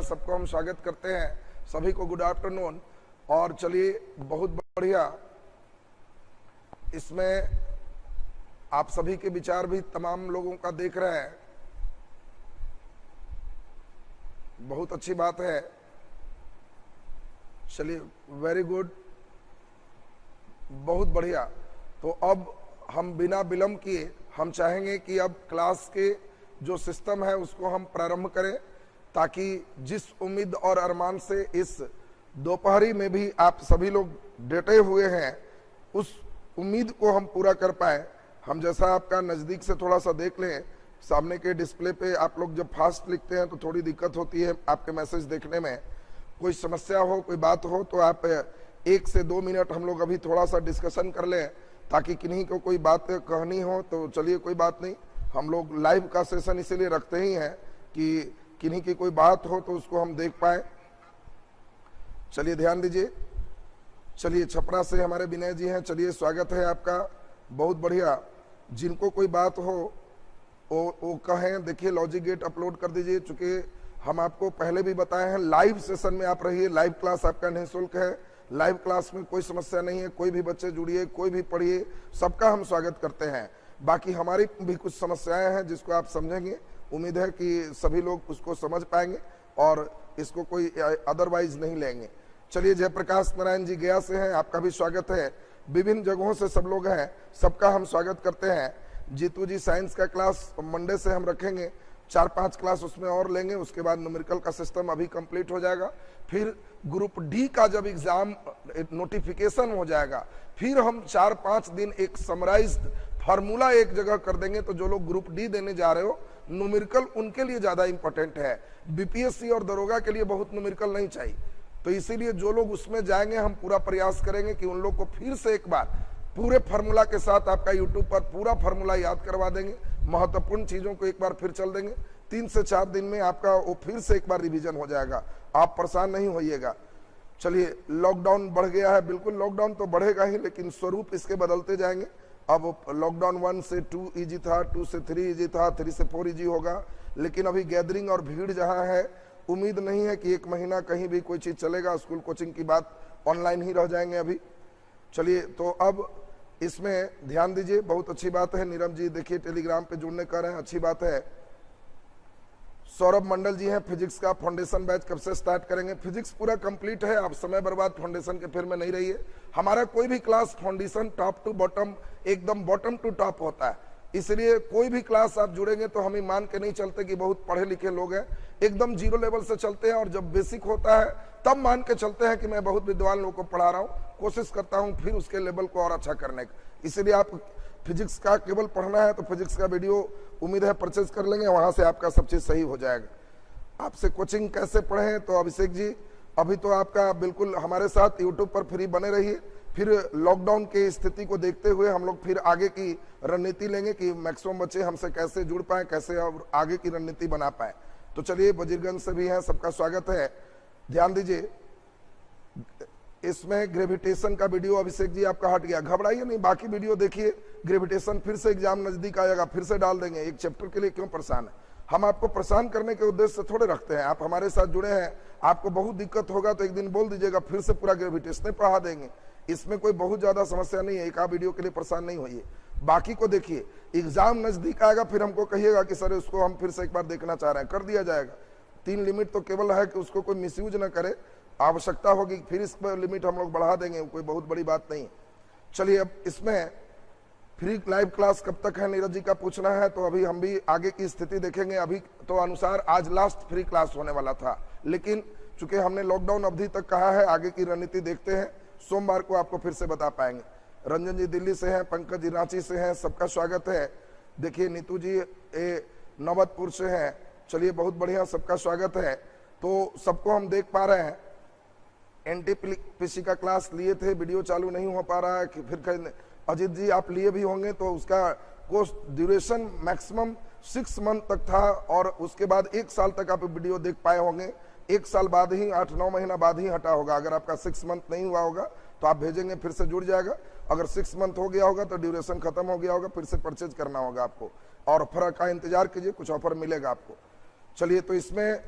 हैं, सबको हम स्वागत करते हैं, सभी को गुड आफ्टरनून। और चलिए बहुत बढ़िया, इसमें आप सभी के विचार भी तमाम लोगों का देख रहे हैं, बहुत अच्छी बात है। चलिए वेरी गुड, बहुत बढ़िया। तो अब हम बिना विलंब किए हम चाहेंगे कि अब क्लास के जो सिस्टम है उसको हम प्रारंभ करें, ताकि जिस उम्मीद और अरमान से इस दोपहरी में भी आप सभी लोग डटे हुए हैं, उस उम्मीद को हम पूरा कर पाए। हम जैसा आपका नज़दीक से थोड़ा सा देख लें, सामने के डिस्प्ले पे आप लोग जब फास्ट लिखते हैं तो थोड़ी दिक्कत होती है आपके मैसेज देखने में। कोई समस्या हो, कोई बात हो तो आप 1 से 2 मिनट हम लोग अभी थोड़ा सा डिस्कशन कर लें, ताकि किन्हीं को कोई बात कहनी हो तो चलिए कोई बात नहीं, हम लोग लाइव का सेशन इसीलिए रखते ही हैं कि किन्हीं की कोई बात हो तो उसको हम देख पाए। चलिए ध्यान दीजिए। चलिए छपरा से हमारे विनय जी हैं, चलिए स्वागत है आपका, बहुत बढ़िया। जिनको कोई बात हो वो कहें। देखिए लॉजिक गेट अपलोड कर दीजिए, चूंकि हम आपको पहले भी बताए हैं लाइव सेशन में आप रहिए, लाइव क्लास आपका निःशुल्क है, लाइव क्लास में कोई समस्या नहीं है, कोई भी बच्चे जुड़िए, कोई भी पढ़िए, सबका हम स्वागत करते हैं। बाकी हमारी भी कुछ समस्याएं हैं जिसको आप समझेंगे, उम्मीद है कि सभी लोग उसको समझ पाएंगे और इसको कोई अदरवाइज नहीं लेंगे। चलिए जयप्रकाश नारायण जी गया से हैं, आपका भी स्वागत है। विभिन्न जगहों से सब लोग हैं, सबका हम स्वागत करते हैं। जीतू जी साइंस का क्लास मंडे से हम रखेंगे, 4-5 क्लास उसमें और लेंगे, उसके बाद न्यूमेरिकल का सिस्टम अभी कंप्लीट हो जाएगा। फिर ग्रुप डी का जब एग्जाम नोटिफिकेशन हो जाएगा, फिर हम 4-5 दिन एक समराइज्ड फार्मूला एक जगह कर देंगे। तो जो लोग ग्रुप डी देने जा रहे हो, न्यूमेरिकल उनके लिए ज्यादा इंपॉर्टेंट है, बीपीएससी और दरोगा के लिए बहुत न्यूमेरिकल नहीं चाहिए। तो इसीलिए जो लोग उसमें जाएंगे हम पूरा प्रयास करेंगे कि उन लोग को फिर से एक बार पूरे फार्मूला के साथ आपका यूट्यूब पर पूरा फार्मूला याद करवा देंगे, महत्वपूर्ण चीजों को एक बार फिर चल देंगे। 3 से 4 दिन में आपका वो फिर से एक बार रिवीजन हो जाएगा, आप परेशान नहीं होइएगा। चलिए लॉकडाउन बढ़ गया है, बिल्कुल लॉकडाउन तो बढ़ेगा ही, लेकिन स्वरूप इसके बदलते जाएंगे। अब लॉकडाउन 1 से 2 इजी था, 2 से 3 इजी था, 3 से 4 इजी होगा। लेकिन अभी गैदरिंग और भीड़ जहाँ है, उम्मीद नहीं है कि 1 महीना कहीं भी कोई चीज चलेगा। स्कूल कोचिंग की बात ऑनलाइन ही रह जाएंगे अभी। चलिए तो अब इसमें ध्यान दीजिए, बहुत अच्छी बात है। नीरम जी देखिए टेलीग्राम पे जुड़ने कर रहे हैं, अच्छी बात है। सौरभ मंडल जी हैं, फिजिक्स का फाउंडेशन बैच कब से स्टार्ट करेंगे? फिजिक्स पूरा कंप्लीट है, आप समय बर्बाद फाउंडेशन के फिर में नहीं रहिए। हमारा कोई भी class foundation top to bottom, एकदम बॉटम टू टॉप होता है, इसलिए कोई भी क्लास आप जुड़ेंगे तो हम मान के नहीं चलते कि बहुत पढ़े लिखे लोग हैं, एकदम 0 लेवल से चलते हैं। और जब बेसिक होता है तब मान के चलते हैं कि मैं बहुत विद्वान लोगों को पढ़ा रहा हूँ, कोशिश करता हूँ फिर उसके लेवल को और अच्छा करने का। इसलिए आप फिजिक्स का केवल पढ़ना है तो फिजिक्स का वीडियो उम्मीद है परचेज कर लेंगे, वहां से आपका सब चीज सही हो जाएगा। आपसे कोचिंग कैसे पढ़ें? तो अभिषेक जी अभी तो आपका बिल्कुल हमारे साथ यूट्यूब पर फ्री बने रहिए, फिर लॉकडाउन की स्थिति को देखते हुए हम लोग फिर आगे की रणनीति लेंगे कि मैक्सिमम बच्चे हमसे कैसे जुड़ पाए, कैसे और आगे की रणनीति बना पाए। तो चलिए वजीरगंज से भी हैं, सबका स्वागत है। ध्यान दीजिए, इसमें ग्रेविटेशन का वीडियो अभिषेक जी आपका हट गया, घबराइए नहीं, बाकी वीडियो देखिए। ग्रेविटेशन फिर से एग्जाम नजदीक आएगा, फिर से डाल देंगे। एक चैप्टर के लिए क्यों परेशान है? हम आपको परेशान करने के उद्देश्य से थोड़े रखते हैं। आप हमारे साथ जुड़े हैं, आपको बहुत दिक्कत होगा तो एक दिन बोल दीजिएगा, फिर से पूरा ग्रेविटेशन पढ़ा देंगे। इसमें कोई बहुत ज्यादा समस्या नहीं है, एक आध वीडियो के लिए परेशान नहीं होइए। बाकी को देखिए, एग्जाम नजदीक आएगा फिर हमको कहिएगा कि सर उसको हम फिर से एक बार देखना चाह रहे हैं, कर दिया जाएगा। 3 लिमिट तो केवल है कि उसको कोई मिसयूज ना करे, आवश्यकता होगी फिर इस पर लिमिट हम लोग बढ़ा देंगे, कोई बहुत बड़ी बात नहीं है। चलिए अब इसमें फ्री लाइव क्लास कब तक है नीरज जी का पूछना है, तो अभी हम भी आगे की स्थिति देखेंगे। अभी तो अनुसार आज लास्ट फ्री क्लास होने वाला था, लेकिन चूंकि हमने लॉकडाउन अवधि तक कहा है, आगे की रणनीति देखते हैं, सोमवार को आपको फिर से बता पाएंगे। रंजन जी दिल्ली से हैं, पंकज जी रांची से हैं, सबका स्वागत है। देखिए नीतू जी नवतपुर से हैं, चलिए बहुत बढ़िया, सबका स्वागत है। तो सबको हम देख पा रहे हैं। एनटीपीसी का क्लास लिए थे, वीडियो चालू नहीं हो पा रहा है कि फिर अजीत जी आप लिए भी होंगे, तो उसका कोर्स ड्यूरेशन मैक्सिमम 6 मंथ तक था और उसके बाद 1 साल तक आप वीडियो देख पाए होंगे। 1 साल बाद ही 8-9 महीना बाद ही हटा होगा। अगर आपका 6 मंथ नहीं हुआ होगा तो आप भेजेंगे, फिर से जुड़ जाएगा। अगर 6 मंथ हो गया होगा तो ड्यूरेशन खत्म हो गया होगा, फिर से परचेज करना होगा आपको और ऑफर का इंतजार कीजिए, कुछ ऑफर मिलेगा आपको। चलिए तो इसमें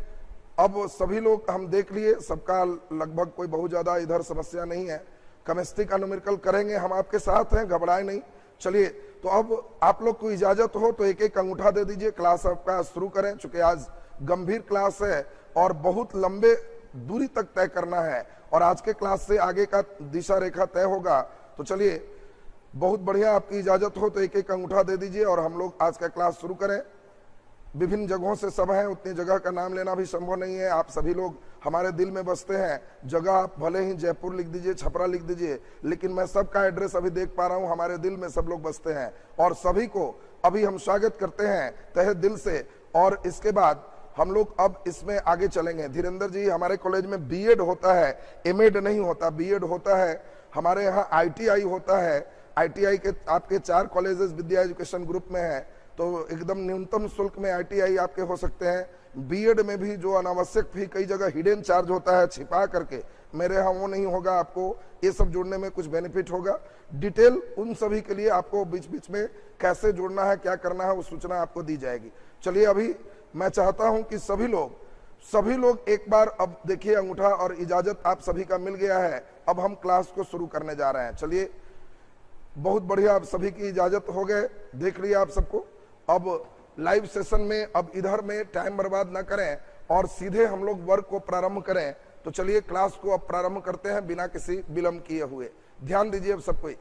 अब सभी लोग हम देख लिए, सबका लगभग कोई बहुत ज्यादा इधर समस्या नहीं है। केमिस्ट्री का न्यूमेरिकल करेंगे, हम आपके साथ हैं, घबराए नहीं। चलिए, तो अब आप लोग को इजाजत हो तो एक एक अंगूठा दे दीजिए, क्लास आपका शुरू करें। चूंकि आज गंभीर क्लास है और बहुत लंबे दूरी तक तय करना है और आज के क्लास से आगे का दिशा रेखा तय होगा। तो चलिए, बहुत बढ़िया, आपकी इजाजत हो तो एक एक अंगूठा दे दीजिए और हम लोग आज का क्लास शुरू करें। विभिन्न जगहों से सब हैं, उतनी जगह का नाम लेना भी संभव नहीं है। आप सभी लोग हमारे दिल में बसते हैं। जगह आप भले ही जयपुर लिख दीजिए, छपरा लिख दीजिए, लेकिन मैं सबका एड्रेस अभी देख पा रहा हूं, हमारे दिल में सब लोग बसते हैं और सभी को अभी हम स्वागत करते हैं तहे दिल से। और इसके बाद हम लोग अब इसमें आगे चलेंगे। धीरेन्द्र जी, हमारे कॉलेज में बीएड होता है, एमएड नहीं होता, बीएड होता है। हमारे यहाँ आईटीआई होता है। आईटीआई के आपके 4 कॉलेजेस विद्या एजुकेशन ग्रुप में है, तो एकदम न्यूनतम शुल्क में आईटीआई आपके हो सकते हैं। बीएड में भी जो अनावश्यक फी कई जगह हिडन चार्ज होता है छिपा करके, मेरे यहाँ वो नहीं होगा। आपको ये सब जोड़ने में कुछ बेनिफिट होगा। डिटेल उन सभी के लिए आपको बीच बीच में कैसे जोड़ना है, क्या करना है, वो सूचना आपको दी जाएगी। चलिए, अभी मैं चाहता हूं कि सभी लोग एक बार, अब देखिए अंगूठा और इजाजत आप सभी का मिल गया है। अब हम क्लास को शुरू करने जा रहे हैं। चलिए, बहुत बढ़िया, आप सभी की इजाजत हो गए, देख लिया आप सबको। अब लाइव सेशन में अब इधर में टाइम बर्बाद ना करें और सीधे हम लोग वर्क को प्रारंभ करें। तो चलिए, क्लास को अब प्रारंभ करते हैं बिना किसी विलंब किए हुए। ध्यान दीजिए अब सब कोई।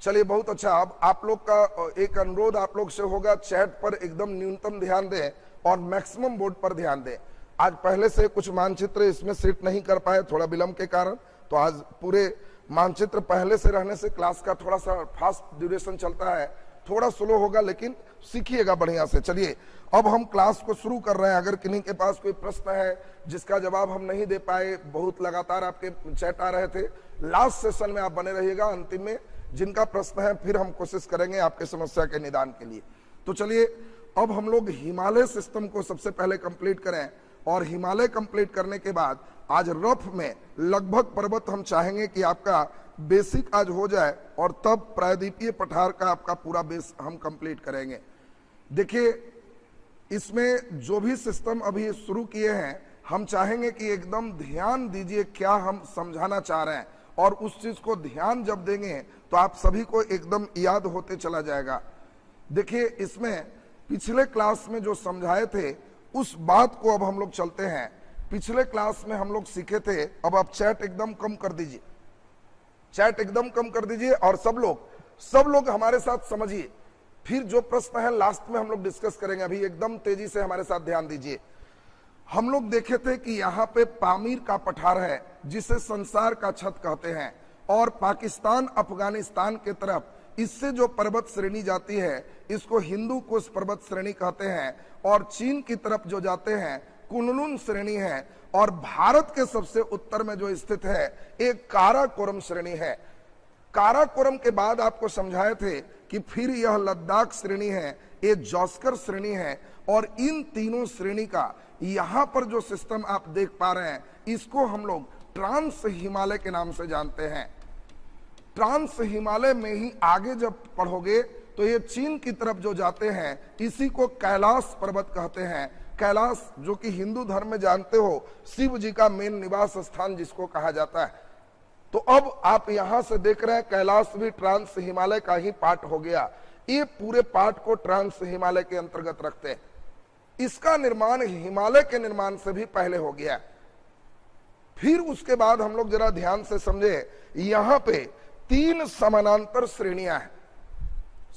चलिए, बहुत अच्छा। अब आप लोग का एक अनुरोध आप लोग से होगा, चैट पर एकदम न्यूनतम ध्यान दें और मैक्सिमम बोर्ड पर ध्यान दें। आज पहले से कुछ मानचित्र इसमें सेट नहीं कर पाए थोड़ा विलंब के कारण, तो आज पूरे मानचित्र पहले से रहने से क्लास का थोड़ा सा फास्ट ड्यूरेशन चलता है, थोड़ा स्लो होगा, लेकिन सीखिएगा बढ़िया से। चलिए, अब हम क्लास को शुरू कर रहे हैं। अगर किन्हीं के पास कोई प्रश्न है जिसका जवाब हम नहीं दे पाए, बहुत लगातार आपके चैट आ रहे थे, लास्ट सेशन में आप बने रहिएगा। अंतिम में जिनका प्रश्न है फिर हम कोशिश करेंगे आपके समस्या के निदान के लिए। तो चलिए, अब हम लोग हिमालय सिस्टम को सबसे पहले कंप्लीट करें और हिमालय कंप्लीट करने के बाद आज रफ में लगभग पर्वत हम चाहेंगे कि आपका बेसिक आज हो जाए और तब प्रायद्वीपीय पठार का आपका पूरा बेस हम कंप्लीट करेंगे। देखिए, इसमें जो भी सिस्टम अभी शुरू किए हैं, हम चाहेंगे कि एकदम ध्यान दीजिए क्या हम समझाना चाह रहे हैं, और उस चीज को ध्यान जब देंगे तो आप सभी को एकदम याद होते चला जाएगा। देखिए, इसमें पिछले क्लास में जो समझाए थे उस बात को अब हम लोग चलते हैं। पिछले क्लास में हम लोग सीखे थे, अब आप चैट एकदम कम कर दीजिए, चैट एकदम कम कर दीजिए और सब लोग हमारे साथ समझिए। फिर जो प्रश्न है लास्ट में हम लोग डिस्कस करेंगे। अभी एकदम तेजी से हमारे साथ ध्यान दीजिए। हम लोग देखे थे कि यहाँ पे पामीर का पठार है जिसे संसार का छत कहते हैं, और पाकिस्तान अफगानिस्तान के तरफ इससे जो पर्वत श्रेणी जाती है इसको हिंदू कुश पर्वत श्रेणी कहते हैं, और चीन की तरफ जो जाते हैं कुनलुन श्रेणी है, और भारत के सबसे उत्तर में जो स्थित है एक काराकोरम श्रेणी है। काराकोरम के बाद आपको समझाए थे कि फिर यह लद्दाख श्रेणी है, ये जॉस्कर श्रेणी है, और इन तीनों श्रेणी का यहाँ पर जो सिस्टम आप देख पा रहे हैं इसको हम लोग ट्रांस हिमालय के नाम से जानते हैं। ट्रांस हिमालय में ही आगे जब पढ़ोगे तो ये चीन की तरफ जो जाते हैं इसी को कैलाश पर्वत कहते हैं। कैलाश जो कि हिंदू धर्म में जानते हो शिव जी का मेन निवास स्थान जिसको कहा जाता है। तो अब आप यहां से देख रहे हैं कैलाश भी ट्रांस हिमालय का ही पार्ट हो गया। ये पूरे पार्ट को ट्रांस हिमालय के अंतर्गत रखते हैं। इसका निर्माण हिमालय के निर्माण से भी पहले हो गया। फिर उसके बाद हम लोग जरा ध्यान से समझे, यहां पे 3 समानांतर श्रेणियां हैं।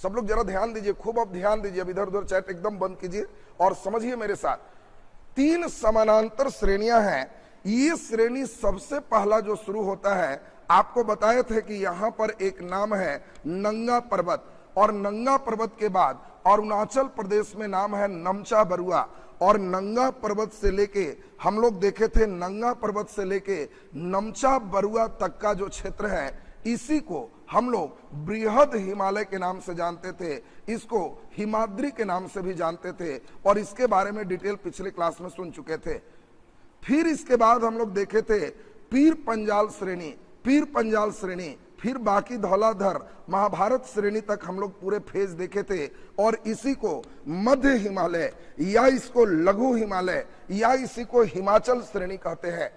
सब लोग जरा ध्यान दीजिए, खूब अब ध्यान दीजिए, अब इधर उधर चैट एकदम बंद कीजिए और समझिए मेरे साथ। 3 समानांतर श्रेणियां हैं। ये श्रेणी सबसे पहला जो शुरू होता है, आपको बताए थे कि यहां पर एक नाम है नंगा पर्वत, और नंगा पर्वत के बाद अरुणाचल प्रदेश में नाम है नमचा बरुआ, और नंगा पर्वत से लेके हम लोग देखे थे नंगा पर्वत से लेके नमचा बरुआ तक का जो क्षेत्र है इसी को हम लोग बृहद हिमालय के नाम से जानते थे, इसको हिमाद्री के नाम से भी जानते थे, और इसके बारे में डिटेल पिछले क्लास में सुन चुके थे। फिर इसके बाद हम लोग देखे थे पीर पंजाल श्रेणी, पीर पंजाल श्रेणी, फिर बाकी धौलाधर महाभारत श्रेणी तक हम लोग पूरे फेज देखे थे, और इसी को मध्य हिमालय या इसको लघु हिमालय या इसी को हिमाचल श्रेणी कहते हैं।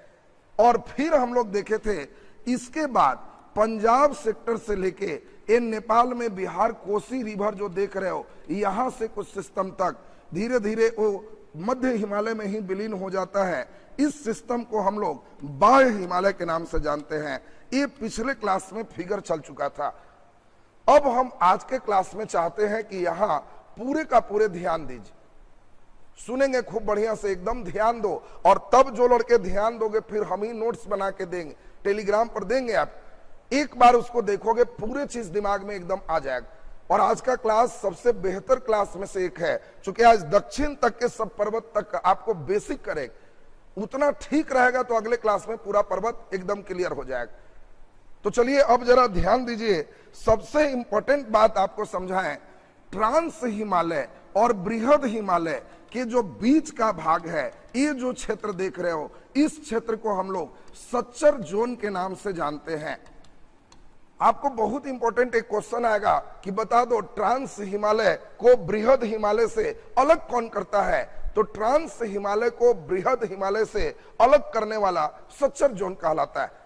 और फिर हम लोग देखे थे इसके बाद पंजाब सेक्टर से लेके ये नेपाल में बिहार कोसी रिवर जो देख रहे हो, यहां से कुछ सिस्टम तक धीरे धीरे वो मध्य हिमालय में ही विलीन हो जाता है। इस सिस्टम को हम लोग बाह्य हिमालय के नाम से जानते हैं। ये पिछले क्लास में फिगर चल चुका था। अब हम आज के क्लास में चाहते हैं कि यहां पूरे का पूरे ध्यान दीजिए, सुनेंगे खूब बढ़िया से, एकदम ध्यान दो। और तब जो लड़के ध्यान दोगे फिर हम ही नोट्स बना के देंगे, टेलीग्राम पर देंगे, आप एक बार उसको देखोगे पूरे चीज दिमाग में एकदम आ जाएगा। और आज का क्लास सबसे बेहतर क्लास में से एक है, क्योंकि आज दक्षिण तक के सब पर्वत तक आपको बेसिक करेगा। उतना ठीक रहेगा तो अगले क्लास में पूरा पर्वत एकदम क्लियर हो जाएगा। तो चलिए अब जरा ध्यान दीजिए, सबसे इंपॉर्टेंट बात आपको समझाएं। ट्रांस हिमालय और बृहद हिमालय के जो बीच का भाग है, ये जो क्षेत्र देख रहे हो, इस क्षेत्र को हम लोग सच्चर जोन के नाम से जानते हैं। आपको बहुत इंपॉर्टेंट एक क्वेश्चन आएगा कि बता दो ट्रांस हिमालय को बृहद हिमालय से अलग कौन करता है। तो ट्रांस हिमालय को बृहद हिमालय से अलग करने वाला सच्चर जोन कहलाता है।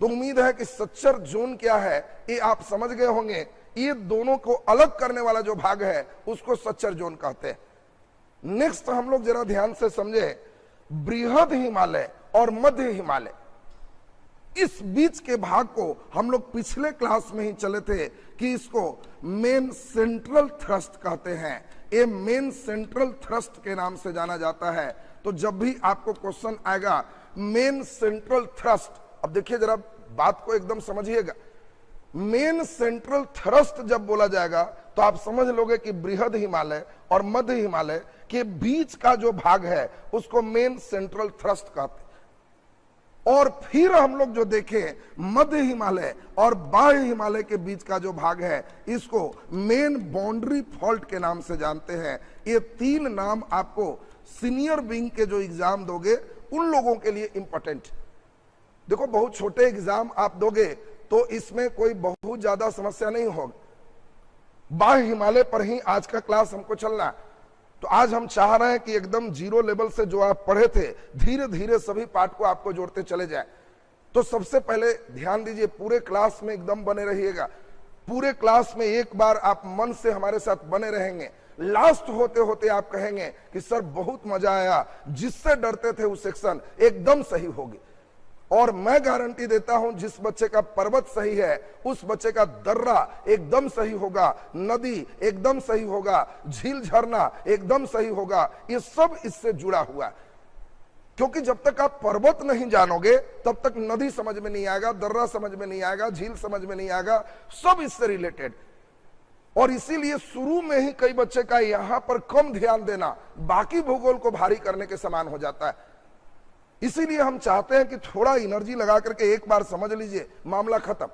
तो उम्मीद है कि सच्चर जोन क्या है ये आप समझ गए होंगे। ये दोनों को अलग करने वाला जो भाग है उसको सच्चर जोन कहते हैं। नेक्स्ट हम लोग जरा ध्यान से समझे, बृहद हिमालय और मध्य हिमालय, इस बीच के भाग को हम लोग पिछले क्लास में ही चले थे कि इसको मेन सेंट्रल थ्रस्ट कहते हैं। ये मेन सेंट्रल थ्रस्ट के नाम से जाना जाता है। तो जब भी आपको क्वेश्चन आएगा मेन सेंट्रल थ्रस्ट, अब देखिए जरा बात को एकदम समझिएगा, मेन सेंट्रल थ्रस्ट जब बोला जाएगा तो आप समझ लोगे कि बृहद हिमालय और मध्य हिमालय के बीच का जो भाग है उसको मेन सेंट्रल थ्रस्ट कहते हैं। और फिर हम लोग जो देखें मध्य हिमालय और बाह्य हिमालय के बीच का जो भाग है इसको मेन बाउंड्री फॉल्ट के नाम से जानते हैं। ये तीन नाम आपको सीनियर विंग के जो एग्जाम दोगे उन लोगों के लिए इंपॉर्टेंट। देखो बहुत छोटे एग्जाम आप दोगे तो इसमें कोई बहुत ज्यादा समस्या नहीं होगी। बाह्य हिमालय पर ही आज का क्लास हमको चलना है। तो आज हम चाह रहे हैं कि एकदम जीरो लेवल से जो आप पढ़े थे धीरे धीरे सभी पार्ट को आपको जोड़ते चले जाए। तो सबसे पहले ध्यान दीजिए, पूरे क्लास में एकदम बने रहिएगा। पूरे क्लास में एक बार आप मन से हमारे साथ बने रहेंगे, लास्ट होते होते आप कहेंगे कि सर बहुत मजा आया, जिससे डरते थे वो सेक्शन एकदम सही होगी। और मैं गारंटी देता हूं जिस बच्चे का पर्वत सही है उस बच्चे का दर्रा एकदम सही होगा, नदी एकदम सही होगा, झील झरना एकदम सही होगा। ये सब इससे जुड़ा हुआ है, क्योंकि जब तक आप पर्वत नहीं जानोगे तब तक नदी समझ में नहीं आएगा, दर्रा समझ में नहीं आएगा, झील समझ में नहीं आएगा, सब इससे रिलेटेड। और इसीलिए शुरू में ही कई बच्चे का यहां पर कम ध्यान देना बाकी भूगोल को भारी करने के समान हो जाता है। इसीलिए हम चाहते हैं कि थोड़ा एनर्जी लगा करके एक बार समझ लीजिए, मामला खत्म।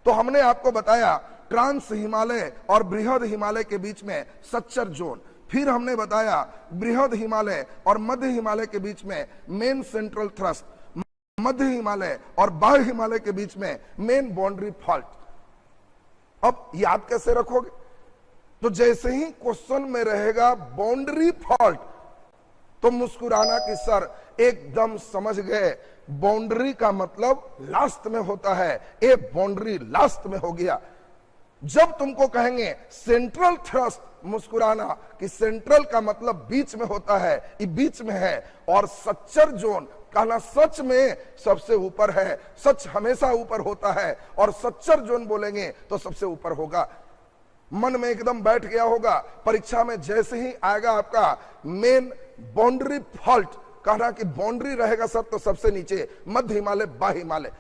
तो हमने आपको बताया ट्रांस हिमालय और बृहद हिमालय के बीच में सच्चर जोन, फिर हमने बताया बृहद हिमालय और मध्य हिमालय के बीच में मेन सेंट्रल थ्रस्ट, मध्य हिमालय और बाह्य हिमालय के बीच में मेन बाउंड्री फॉल्ट। अब याद कैसे रखोगे? तो जैसे ही क्वेश्चन में रहेगा बाउंड्री फॉल्ट तो मुस्कुराना कि सर एकदम समझ गए, बाउंड्री का मतलब लास्ट में होता है, ये बाउंड्री लास्ट में हो गया। जब तुमको कहेंगे सेंट्रल थ्रस्ट, मुस्कुराना कि सेंट्रल का मतलब बीच में होता है, ये बीच में है। और सच्चर जोन कहना सच में सबसे ऊपर है, सच हमेशा ऊपर होता है, और सच्चर जोन बोलेंगे तो सबसे ऊपर होगा। मन में एकदम बैठ गया होगा, परीक्षा में जैसे ही आएगा आपका मेन बाउंड्री फॉल्ट, कहना कि बाउंड्री रहेगा सर तो सबसे नीचे मध्य हिमालय बाह्य हिमालय।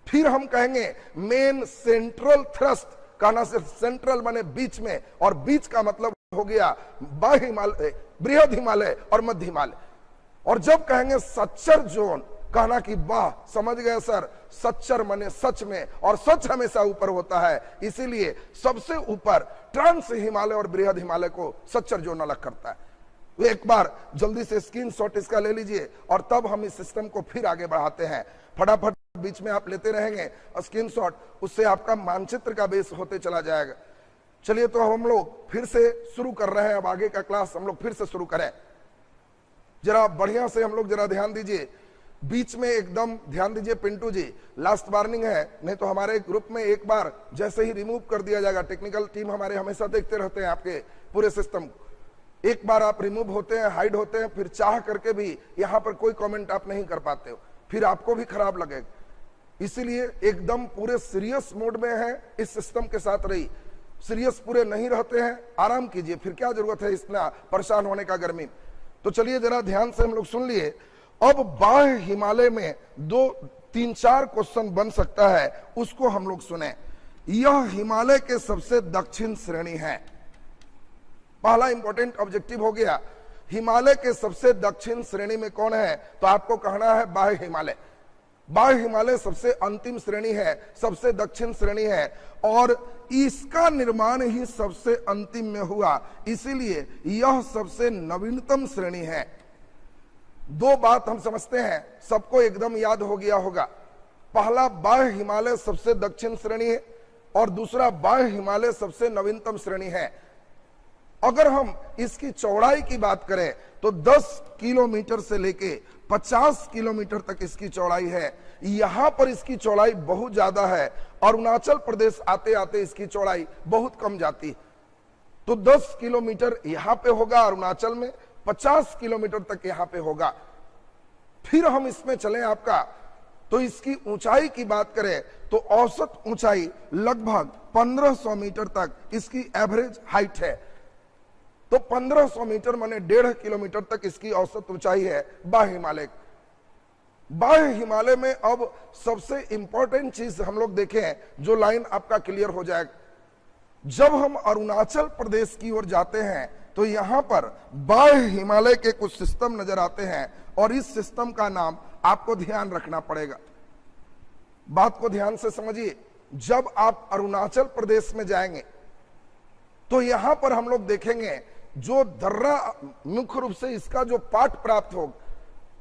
फिर हम कहेंगे मेन सेंट्रल थ्रस्ट, कहना सिर्फ सेंट्रल माने बीच में, और बीच का मतलब हो गया बाह्य हिमालय, बृहद हिमालय और मध्य हिमालय। और जब कहेंगे सच्चर जोन, कहना कि वाह समझ गए सर, सच्चर माने सच में, और सच हमेशा ऊपर होता है, इसीलिए सबसे ऊपर ट्रांस हिमालय और बृहद हिमालय को सच्चर जोन अलग करता है। एक बार जल्दी से स्क्रीनशॉट इसका ले लीजिए और तब हम इस सिस्टम को फिर आगे बढ़ाते हैं। फटाफट बीच में आप लेते रहेंगे स्क्रीनशॉट, उससे आपका मानचित्र का बेस होते चला जाएगा। चलिए तो हम लोग फिर से शुरू कर रहे हैं, अब आगे का क्लास हम लोग फिर से शुरू करें। जरा बढ़िया से हम लोग जरा ध्यान दीजिए, बीच में एकदम ध्यान दीजिए पिंटू जी, लास्ट वार्निंग है, नहीं तो हमारे ग्रुप में एक बार जैसे ही रिमूव कर दिया जाएगा, टेक्निकल टीम हमारे हमेशा देखते रहते हैं आपके पूरे सिस्टम को, एक बार आप रिमूव होते हैं, हाइड होते हैं, फिर चाह करके भी यहां पर कोई कमेंट आप नहीं कर पाते हो, फिर आपको भी खराब लगेगा। इसीलिए एकदम पूरे सीरियस मोड में है, इस सिस्टम के साथ रही, सीरियस पूरे नहीं रहते हैं, आराम कीजिए, फिर क्या जरूरत है इतना परेशान होने का गर्मी। तो चलिए जरा ध्यान से हम लोग सुन लिए। अब बाह्य हिमालय में 2-3-4 क्वेश्चन बन सकता है, उसको हम लोग सुने। यह हिमालय के सबसे दक्षिण श्रेणी है। पहला इंपॉर्टेंट ऑब्जेक्टिव हो गया, हिमालय के सबसे दक्षिण श्रेणी में कौन है, तो आपको कहना है बाह्य हिमालय। बाह्य हिमालय सबसे अंतिम श्रेणी है, सबसे दक्षिण श्रेणी है, और इसका निर्माण ही सबसे अंतिम में हुआ, इसीलिए यह सबसे नवीनतम श्रेणी है। दो बात हम समझते हैं, सबको एकदम याद हो गया होगा। पहला, बाह्य हिमालय सबसे दक्षिण श्रेणी है, और दूसरा बाह्य हिमालय सबसे नवीनतम श्रेणी है। अगर हम इसकी चौड़ाई की बात करें तो 10 किलोमीटर से लेके 50 किलोमीटर तक इसकी चौड़ाई है। यहां पर इसकी चौड़ाई बहुत ज्यादा है, अरुणाचल प्रदेश आते आते इसकी चौड़ाई बहुत कम जाती है। तो 10 किलोमीटर यहां पे होगा अरुणाचल में, 50 किलोमीटर तक यहां पे होगा। फिर हम इसमें चलें आपका, तो इसकी ऊंचाई की बात करें तो औसत ऊंचाई लगभग 1500 मीटर तक इसकी एवरेज हाइट है। तो 1500 मीटर माने 1.5 किलोमीटर तक इसकी औसत ऊंचाई है बाह्य हिमालय। बाह्य हिमालय में अब सबसे इंपॉर्टेंट चीज हम लोग देखें, जो लाइन आपका क्लियर हो जाएगा। जब हम अरुणाचल प्रदेश की ओर जाते हैं तो यहां पर बाह्य हिमालय के कुछ सिस्टम नजर आते हैं, और इस सिस्टम का नाम आपको ध्यान रखना पड़ेगा। बात को ध्यान से समझिए, जब आप अरुणाचल प्रदेश में जाएंगे तो यहां पर हम लोग देखेंगे जो दर्रा, मुख्य रूप से इसका जो पाठ प्राप्त हो,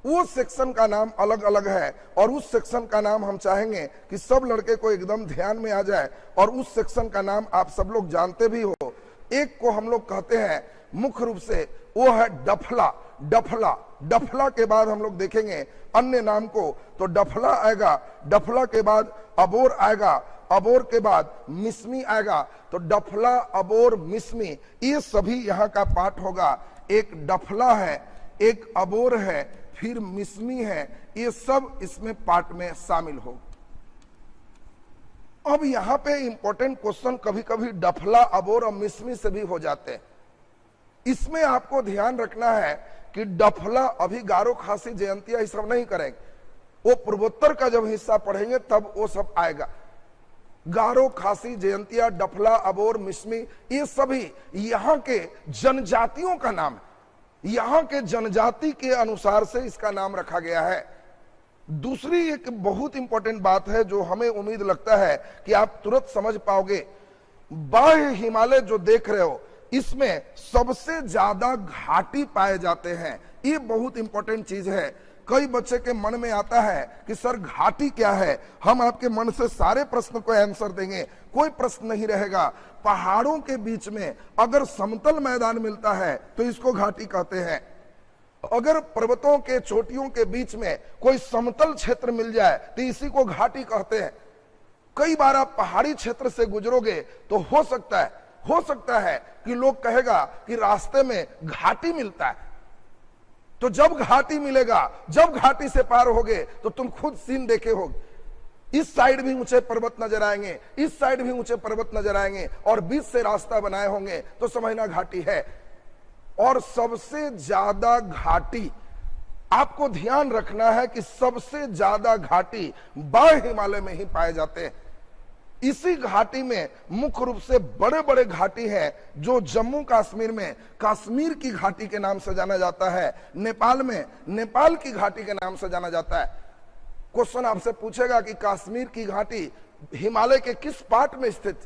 वो सेक्शन का नाम अलग अलग है, और उस सेक्शन का नाम हम चाहेंगे कि सब लड़के को एकदम ध्यान में आ जाए, और उस सेक्शन का नाम आप सब लोग जानते भी हो। एक को हम लोग कहते हैं मुख्य रूप से, वो है डफला। डफला, डफला के बाद हम लोग देखेंगे अन्य नाम को, तो डफला आएगा, डफला के बाद अबोर आएगा, अबोर के बाद मिसमी आएगा। तो डफला, अबोर, मिसमी, ये सभी यहाँ का पार्ट होगा। एक डफला है, एक अबोर है, फिर मिसमी है, ये सब इसमें पार्ट में शामिल हो। अब यहाँ पे इंपॉर्टेंट क्वेश्चन कभी कभी डफला, अबोर और मिसमी से भी हो जाते हैं। इसमें आपको ध्यान रखना है कि डफला अभी गारो, खासी, जयंतिया ये सब नहीं करेंगे, वो पूर्वोत्तर का जब हिस्सा पढ़ेंगे तब वो सब आएगा। गारो, खासी, जयंतिया, डफला, अबोर, मिसमी, ये सभी यहाँ के जनजातियों का नाम है। यहाँ के जनजाति के अनुसार से इसका नाम रखा गया है। दूसरी एक बहुत इंपॉर्टेंट बात है जो हमें उम्मीद लगता है कि आप तुरंत समझ पाओगे। बाह्य हिमालय जो देख रहे हो, इसमें सबसे ज्यादा घाटी पाए जाते हैं। ये बहुत इंपॉर्टेंट चीज है। कई बच्चे के मन में आता है कि सर घाटी क्या है। हम आपके मन से सारे प्रश्न को आंसर देंगे, कोई प्रश्न नहीं रहेगा। पहाड़ों के बीच में अगर समतल मैदान मिलता है तो इसको घाटी कहते हैं। अगर पर्वतों के चोटियों के बीच में कोई समतल क्षेत्र मिल जाए तो इसी को घाटी कहते हैं। कई बार आप पहाड़ी क्षेत्र से गुजरोगे तो हो सकता है कि लोग कहेगा कि रास्ते में घाटी मिलता है। तो जब घाटी मिलेगा, जब घाटी से पार होगे तो तुम खुद सीन देखे होगे। इस साइड भी ऊंचे पर्वत नजर आएंगे, इस साइड भी ऊंचे पर्वत नजर आएंगे, और बीच से रास्ता बनाए होंगे तो समझना घाटी है। और सबसे ज्यादा घाटी आपको ध्यान रखना है कि सबसे ज्यादा घाटी बाह्य हिमालय में ही पाए जाते हैं। इसी घाटी में मुख्य रूप से बड़े बड़े घाटी हैं जो जम्मू कश्मीर में कश्मीर की घाटी के नाम से जाना जाता है, नेपाल में नेपाल की घाटी के नाम से जाना जाता है। क्वेश्चन आपसे पूछेगा कि कश्मीर की घाटी हिमालय के किस पार्ट में स्थित,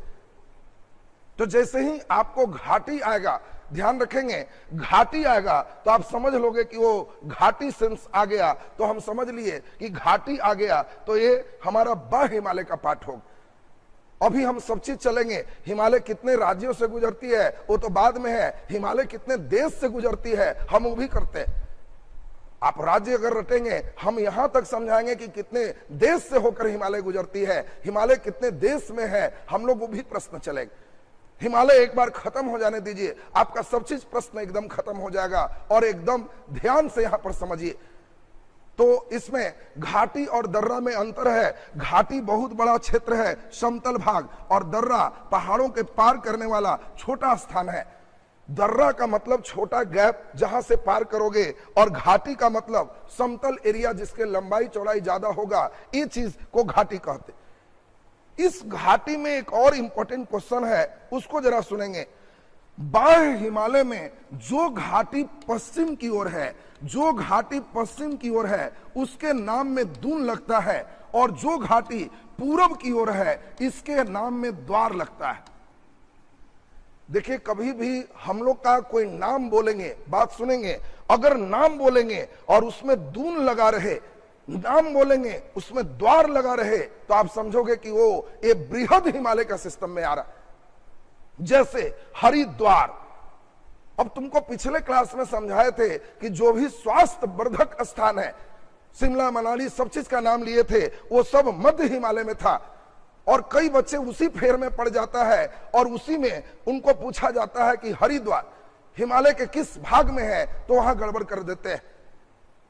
तो जैसे ही आपको घाटी आएगा, ध्यान रखेंगे, घाटी आएगा तो आप समझ लोगे कि वो घाटी सेंस आ गया, तो हम समझ लिए कि घाटी आ गया तो ये हमारा बाह्य हिमालय का पार्ट होगा। अभी हम सब चीज चलेंगे, हिमालय कितने राज्यों से गुजरती है वो तो बाद में है, हिमालय कितने देश से गुजरती है हम वो भी करते हैं। आप राज्य अगर रटेंगे, हम यहां तक समझाएंगे कि कितने देश से होकर हिमालय गुजरती है, हिमालय कितने देश में है, हम लोग वो भी प्रश्न चलेंगे। हिमालय एक बार खत्म हो जाने दीजिए, आपका सब चीज प्रश्न एकदम खत्म हो जाएगा। और एकदम ध्यान से यहां पर समझिए, तो इसमें घाटी और दर्रा में अंतर है। घाटी बहुत बड़ा क्षेत्र है, समतल भाग, और दर्रा पहाड़ों के पार करने वाला छोटा स्थान है। दर्रा का मतलब छोटा गैप जहां से पार करोगे, और घाटी का मतलब समतल एरिया जिसके लंबाई चौड़ाई ज्यादा होगा, ये चीज को घाटी कहते। इस घाटी में एक और इंपॉर्टेंट क्वेश्चन है, उसको जरा सुनेंगे। बाह्य हिमालय में जो घाटी पश्चिम की ओर है, जो घाटी पश्चिम की ओर है उसके नाम में दून लगता है, और जो घाटी पूरब की ओर है इसके नाम में द्वार लगता है। देखिए, कभी भी हम लोग का कोई नाम बोलेंगे, बात सुनेंगे, अगर नाम बोलेंगे और उसमें दून लगा रहे, नाम बोलेंगे उसमें द्वार लगा रहे, तो आप समझोगे कि वो ये बृहद हिमालय का सिस्टम में आ रहा है। जैसे हरिद्वार, अब तुमको पिछले क्लास में समझाए थे कि जो भी स्वास्थ्य वर्धक स्थान है, शिमला मनाली सब चीज का नाम लिए थे, वो सब मध्य हिमालय में था। और कई बच्चे उसी फेर में पड़ जाता है और उसी में उनको पूछा जाता है कि हरिद्वार हिमालय के किस भाग में है, तो वहां गड़बड़ कर देते हैं।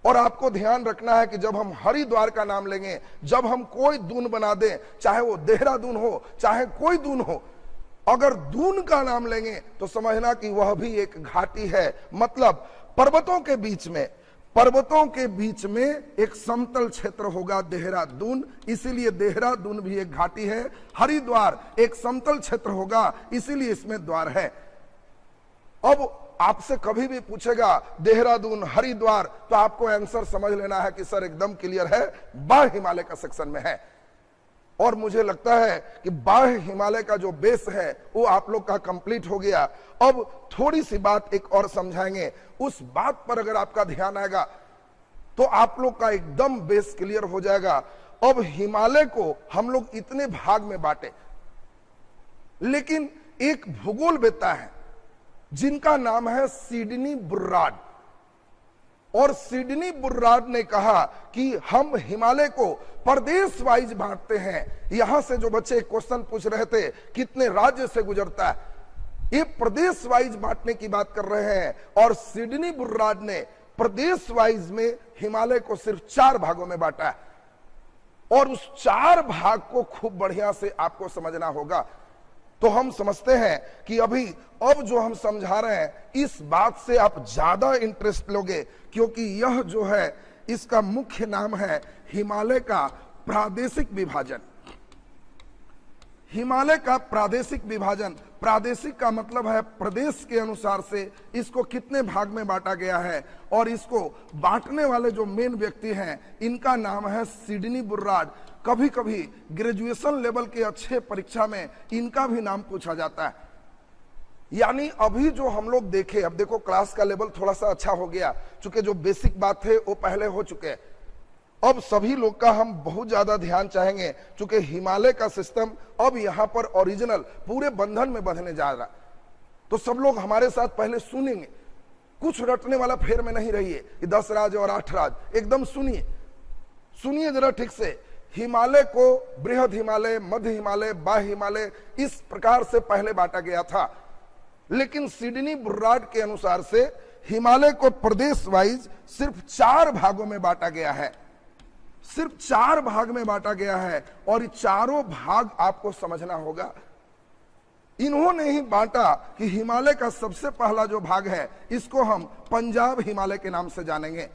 और आपको ध्यान रखना है कि जब हम हरिद्वार का नाम लेंगे, जब हम कोई दून बना दें, चाहे वो देहरादून हो चाहे कोई दून हो, अगर दून का नाम लेंगे तो समझना कि वह भी एक घाटी है। मतलब पर्वतों के बीच में एक समतल क्षेत्र होगा देहरादून, इसीलिए देहरादून भी एक घाटी है। हरिद्वार एक समतल क्षेत्र होगा, इसीलिए इसमें द्वार है। अब आपसे कभी भी पूछेगा देहरादून हरिद्वार, तो आपको आंसर समझ लेना है कि सर एकदम क्लियर है, बाह्य हिमालय का सेक्शन में है। और मुझे लगता है कि बाह्य हिमालय का जो बेस है वो आप लोग का कंप्लीट हो गया। अब थोड़ी सी बात एक और समझाएंगे, उस बात पर अगर आपका ध्यान आएगा तो आप लोग का एकदम बेस क्लियर हो जाएगा। अब हिमालय को हम लोग इतने भाग में बांटे, लेकिन एक भूगोलवेत्ता है जिनका नाम है सिडनी बुर्राड, और सिडनी बुर्राड ने कहा कि हम हिमालय को प्रदेश वाइज बांटते हैं। यहां से जो बच्चे क्वेश्चन पूछ रहे थे कितने राज्य से गुजरता है, ये प्रदेश वाइज बांटने की बात कर रहे हैं। और सिडनी बुर्राड ने प्रदेश वाइज में हिमालय को सिर्फ 4 भागों में बांटा है, और उस 4 भाग को खूब बढ़िया से आपको समझना होगा। तो हम समझते हैं कि अब जो हम समझा रहे हैं, इस बात से आप ज्यादा इंटरेस्ट लोगे, क्योंकि यह जो है इसका मुख्य नाम है हिमालय का प्रादेशिक विभाजन। हिमालय का प्रादेशिक विभाजन, प्रादेशिक का मतलब है प्रदेश के अनुसार से इसको कितने भाग में बांटा गया है, और इसको बांटने वाले जो मेन व्यक्ति हैं इनका नाम है सिडनी बुर्राड। कभी कभी ग्रेजुएशन लेवल के अच्छे परीक्षा में इनका भी नाम पूछा जाता है। यानी अभी जो हम लोग देखे, अब देखो क्लास का लेवल थोड़ा सा अच्छा हो गया, चूंकि जो बेसिक बात थे वो पहले हो चुके। अब सभी लोग का हम बहुत ज्यादा ध्यान चाहेंगे, चूंकि हिमालय का सिस्टम अब यहाँ पर ओरिजिनल पूरे बंधन में बंधने जा रहा। तो सब लोग हमारे साथ पहले सुनेंगे, कुछ रटने वाला फेर में नहीं रहिए कि 10 राज्य और 8 राज्य, एकदम सुनिए जरा ठीक से। हिमालय को बृहद हिमालय, मध्य हिमालय, बाह्य हिमालय इस प्रकार से पहले बांटा गया था, लेकिन सिडनी बुर्राड के अनुसार से हिमालय को प्रदेश वाइज सिर्फ 4 भागों में बांटा गया है, सिर्फ 4 भाग में बांटा गया है। और ये चारों भाग आपको समझना होगा। इन्होंने ही बांटा कि हिमालय का सबसे पहला जो भाग है इसको हम पंजाब हिमालय के नाम से जानेंगे।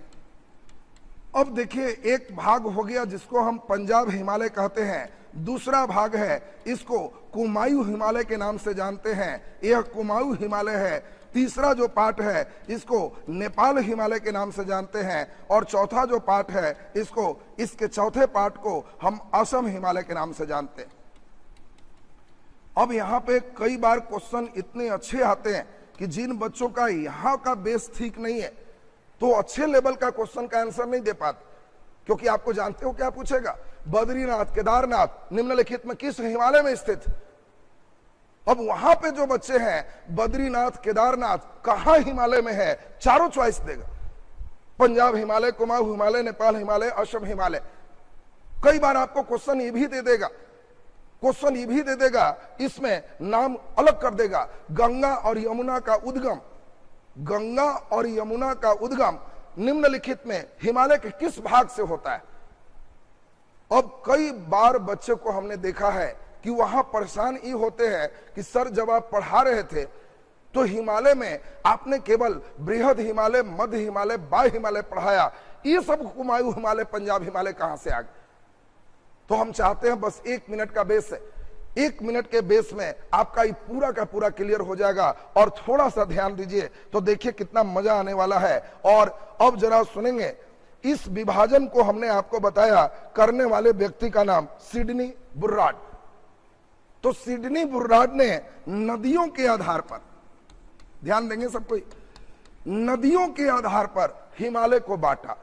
अब देखिए, एक भाग हो गया जिसको हम पंजाब हिमालय कहते हैं, दूसरा भाग है इसको कुमायूं हिमालय के नाम से जानते हैं, यह कुमायूं हिमालय है। तीसरा जो पार्ट है इसको नेपाल हिमालय के नाम से जानते हैं, और चौथा जो पार्ट है इसके चौथे पार्ट को हम असम हिमालय के नाम से जानते हैं। अब यहाँ पे कई बार क्वेश्चन इतने अच्छे आते हैं कि जिन बच्चों का यहाँ का बेस ठीक नहीं है तो अच्छे लेवल का क्वेश्चन का आंसर नहीं दे पाते, क्योंकि आपको जानते हो क्या पूछेगा, बद्रीनाथ केदारनाथ निम्नलिखित में किस हिमालय में स्थित। अब वहां पे जो बच्चे हैं बद्रीनाथ केदारनाथ कहां हिमालय में है, चारों चॉइस देगा, पंजाब हिमालय, कुमाऊं हिमालय, नेपाल हिमालय, असम हिमालय। कई बार आपको क्वेश्चन ये भी दे देगा, इसमें नाम अलग कर देगा, गंगा और यमुना का उद्गम, गंगा और यमुना का उद्गम निम्नलिखित में हिमालय के किस भाग से होता है। अब कई बार बच्चे को हमने देखा है कि वहां परेशान ये होते हैं कि सर जब आप पढ़ा रहे थे तो हिमालय में आपने केवल बृहद हिमालय, मध्य हिमालय, बाह्य हिमालय पढ़ाया, ये सब कुमाऊं हिमालय, पंजाब हिमालय कहां से आ गए। तो हम चाहते हैं बस 1 मिनट का बेस है, 1 मिनट के बेस में आपका ये पूरा का पूरा क्लियर हो जाएगा। और थोड़ा सा ध्यान दीजिए तो देखिए कितना मजा आने वाला है। और अब जरा सुनेंगे, इस विभाजन को हमने आपको बताया करने वाले व्यक्ति का नाम सिडनी बुर्राड। तो सिडनी बुर्राड ने नदियों के आधार पर, ध्यान देंगे सब कोई, नदियों के आधार पर हिमालय को बांटा।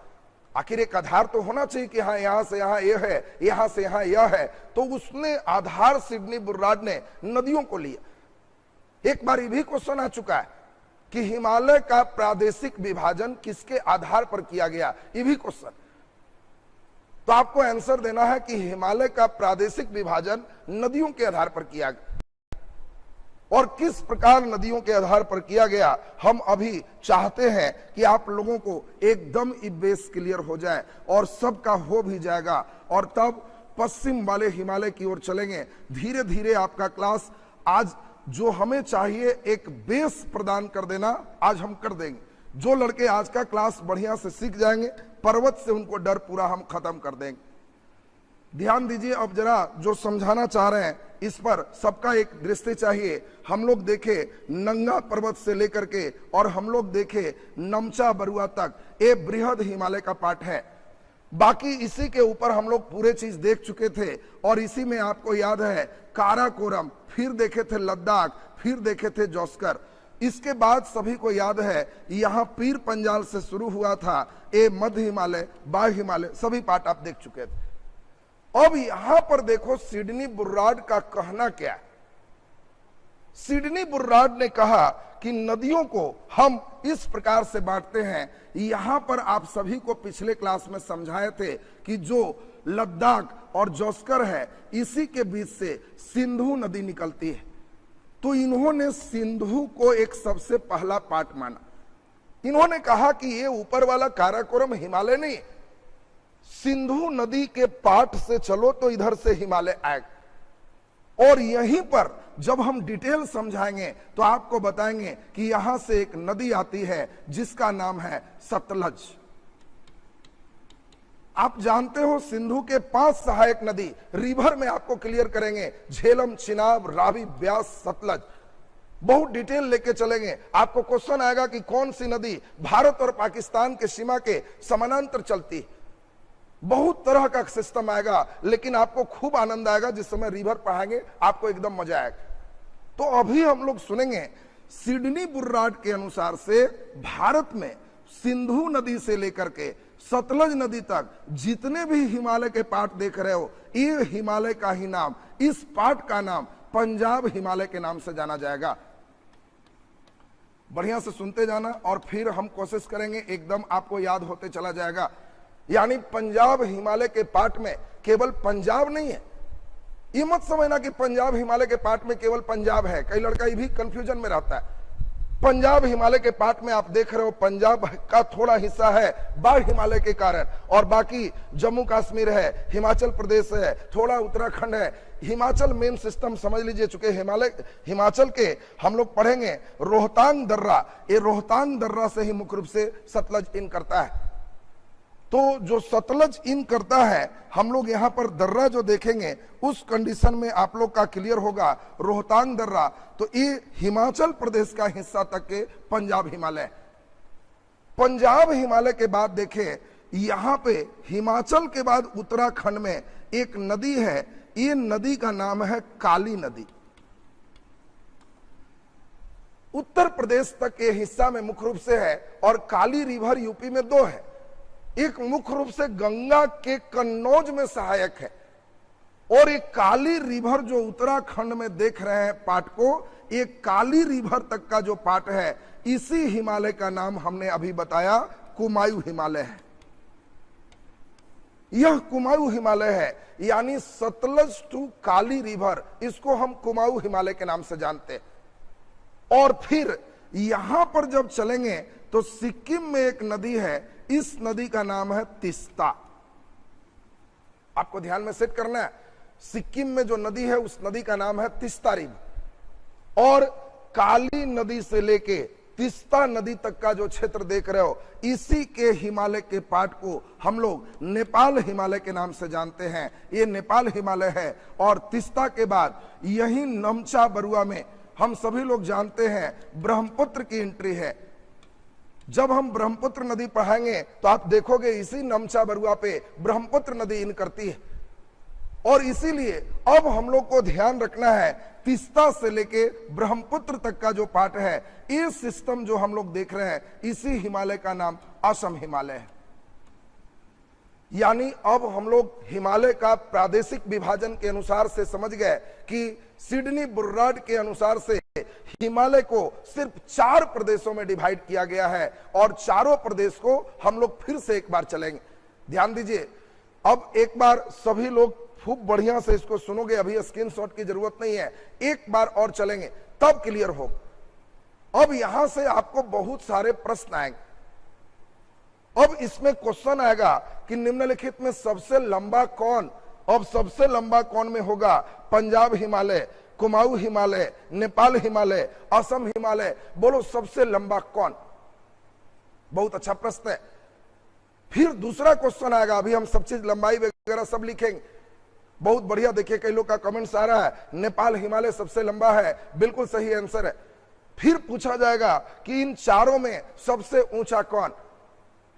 आखिर एक आधार तो होना चाहिए कि हाँ यहां से यहां यह है, यहां से यहां यह है, तो उसने आधार सिडनी बुर्राड ने नदियों को लिया। एक बार ये भी क्वेश्चन आ चुका है कि हिमालय का प्रादेशिक विभाजन किसके आधार पर किया गया, ये भी क्वेश्चन। तो आपको आंसर देना है कि हिमालय का प्रादेशिक विभाजन नदियों के आधार पर किया गया। और किस प्रकार नदियों के आधार पर किया गया, हम अभी चाहते हैं कि आप लोगों को एकदम बेस क्लियर हो जाए और सबका हो भी जाएगा। और तब पश्चिम वाले हिमालय की ओर चलेंगे। धीरे धीरे आपका क्लास आज जो हमें चाहिए एक बेस प्रदान कर देना, आज हम कर देंगे। जो लड़के आज का क्लास बढ़िया से सीख जाएंगे, पर्वत से उनको डर पूरा हम खत्म कर देंगे। ध्यान दीजिए, अब जरा जो समझाना चाह रहे हैं इस पर सबका एक दृष्टि चाहिए। हम लोग देखे नंगा पर्वत से लेकर के और हम लोग देखे नमचा बरुआ तक, ये बृहद हिमालय का पार्ट है। बाकी इसी के ऊपर हम लोग पूरे चीज देख चुके थे। और इसी में आपको याद है काराकोरम, फिर देखे थे लद्दाख, फिर देखे थे जोस्कर। इसके बाद सभी को याद है यहाँ पीर पंजाल से शुरू हुआ था, ये मध्य हिमालय, बाह्य हिमालय, सभी पार्ट आप देख चुके थे। अब यहां पर देखो सिडनी बुर्राड का कहना क्या है। सिडनी बुर्राड ने कहा कि नदियों को हम इस प्रकार से बांटते हैं। यहां पर आप सभी को पिछले क्लास में समझाए थे कि जो लद्दाख और जोस्कर है, इसी के बीच से सिंधु नदी निकलती है। तो इन्होंने सिंधु को एक सबसे पहला पार्ट माना। इन्होंने कहा कि ये ऊपर वाला काराकोरम हिमालय नहीं, सिंधु नदी के पार्ट से चलो तो इधर से हिमालय आएगा। और यहीं पर जब हम डिटेल समझाएंगे तो आपको बताएंगे कि यहां से एक नदी आती है जिसका नाम है सतलज। आप जानते हो सिंधु के 5 सहायक नदी रिवर में आपको क्लियर करेंगे, झेलम, चिनाब, रावी, ब्यास, सतलज। बहुत डिटेल लेके चलेंगे। आपको क्वेश्चन आएगा कि कौन सी नदी भारत और पाकिस्तान के सीमा के समानांतर चलती है। बहुत तरह का सिस्टम आएगा, लेकिन आपको खूब आनंद आएगा जिस समय रिवर पढ़ाएंगे, आपको एकदम मजा आएगा। तो अभी हम लोग सुनेंगे सिडनी बुर्राड के अनुसार से भारत में सिंधु नदी से लेकर के सतलज नदी तक जितने भी हिमालय के पार्ट देख रहे हो, ये हिमालय का ही नाम, इस पार्ट का नाम पंजाब हिमालय के नाम से जाना जाएगा। बढ़िया से सुनते जाना और फिर हम कोशिश करेंगे एकदम आपको याद होते चला जाएगा। यानी पंजाब हिमालय के पार्ट में केवल पंजाब नहीं है। ये मत समझना कि पंजाब हिमालय के पार्ट में केवल पंजाब है, कई लड़का ये भी कंफ्यूजन में रहता है। पंजाब हिमालय के पार्ट में आप देख रहे हो पंजाब का थोड़ा हिस्सा है बाह्य हिमालय के कारण, और बाकी जम्मू कश्मीर है, हिमाचल प्रदेश है, थोड़ा उत्तराखंड है। हिमाचल मेन सिस्टम समझ लीजिए। चुके हिमाचल के हम लोग पढ़ेंगे रोहतांग दर्रा, ये रोहतांग दर्रा से ही मुख्य रूप से सतलज इन करता है। तो जो सतलज इन करता है, हम लोग यहाँ पर दर्रा जो देखेंगे उस कंडीशन में आप लोग का क्लियर होगा रोहतांग दर्रा। तो ये हिमाचल प्रदेश का हिस्सा तक के पंजाब हिमालय। पंजाब हिमालय के बाद देखें यहाँ पे हिमाचल के बाद उत्तराखंड में एक नदी है, ये नदी का नाम है काली नदी। उत्तर प्रदेश तक के हिस्सा में मुख्य रूप से है, और काली रिवर यूपी में 2 है। एक मुख्य रूप से गंगा के कन्नौज में सहायक है, और एक काली रिवर जो उत्तराखंड में देख रहे हैं पाट को, एक काली रिवर तक का जो पाट है, इसी हिमालय का नाम हमने अभी बताया कुमायूं हिमालय है। यह कुमायूं हिमालय है, यानी सतलज टू काली रिवर, इसको हम कुमायूं हिमालय के नाम से जानते हैं। और फिर यहां पर जब चलेंगे तो सिक्किम में एक नदी है, इस नदी का नाम है तीस्ता। आपको ध्यान में सेट करना है, सिक्किम में जो नदी है उस नदी का नाम है तीस्ता रिवर। और काली नदी से लेके तीस्ता नदी तक का जो क्षेत्र देख रहे हो, इसी के हिमालय के पाट को हम लोग नेपाल हिमालय के नाम से जानते हैं। ये नेपाल हिमालय है। और तीस्ता के बाद यही नमचा बरुआ में हम सभी लोग जानते हैं ब्रह्मपुत्र की एंट्री है। जब हम ब्रह्मपुत्र नदी पढ़ाएंगे तो आप देखोगे इसी नमचा बरुआ पे ब्रह्मपुत्र नदी इन करती है। और इसीलिए अब हम लोग को ध्यान रखना है, तीस्ता से लेके ब्रह्मपुत्र तक का जो पार्ट है, ये सिस्टम जो हम लोग देख रहे हैं, इसी हिमालय का नाम असम हिमालय है। यानी अब हम लोग हिमालय का प्रादेशिक विभाजन के अनुसार से समझ गए कि सिडनी बुर्राड के अनुसार से हिमालय को सिर्फ 4 प्रदेशों में डिवाइड किया गया है, और चारों प्रदेश को हम लोग फिर से एक बार चलेंगे। ध्यान दीजिए, अब एक बार सभी लोग खूब बढ़िया से इसको सुनोगे, अभी स्क्रीनशॉट की जरूरत नहीं है, एक बार और चलेंगे तब क्लियर हो। अब यहां से आपको बहुत सारे प्रश्न आएंगे। अब इसमें क्वेश्चन आएगा कि निम्नलिखित में सबसे लंबा कौन, अब सबसे लंबा कौन में होगा? पंजाब हिमालय, कुमाऊं हिमालय, नेपाल हिमालय, असम हिमालय, बोलो सबसे लंबा कौन? बहुत अच्छा प्रश्न है। फिर दूसरा क्वेश्चन आएगा, अभी हम सब चीज लंबाई वगैरह सब लिखेंगे। बहुत बढ़िया, देखिए कई लोग का कमेंट्स आ रहा है, नेपाल हिमालय सबसे लंबा है, बिल्कुल सही आंसर है। फिर पूछा जाएगा कि इन चारों में सबसे ऊंचा कौन?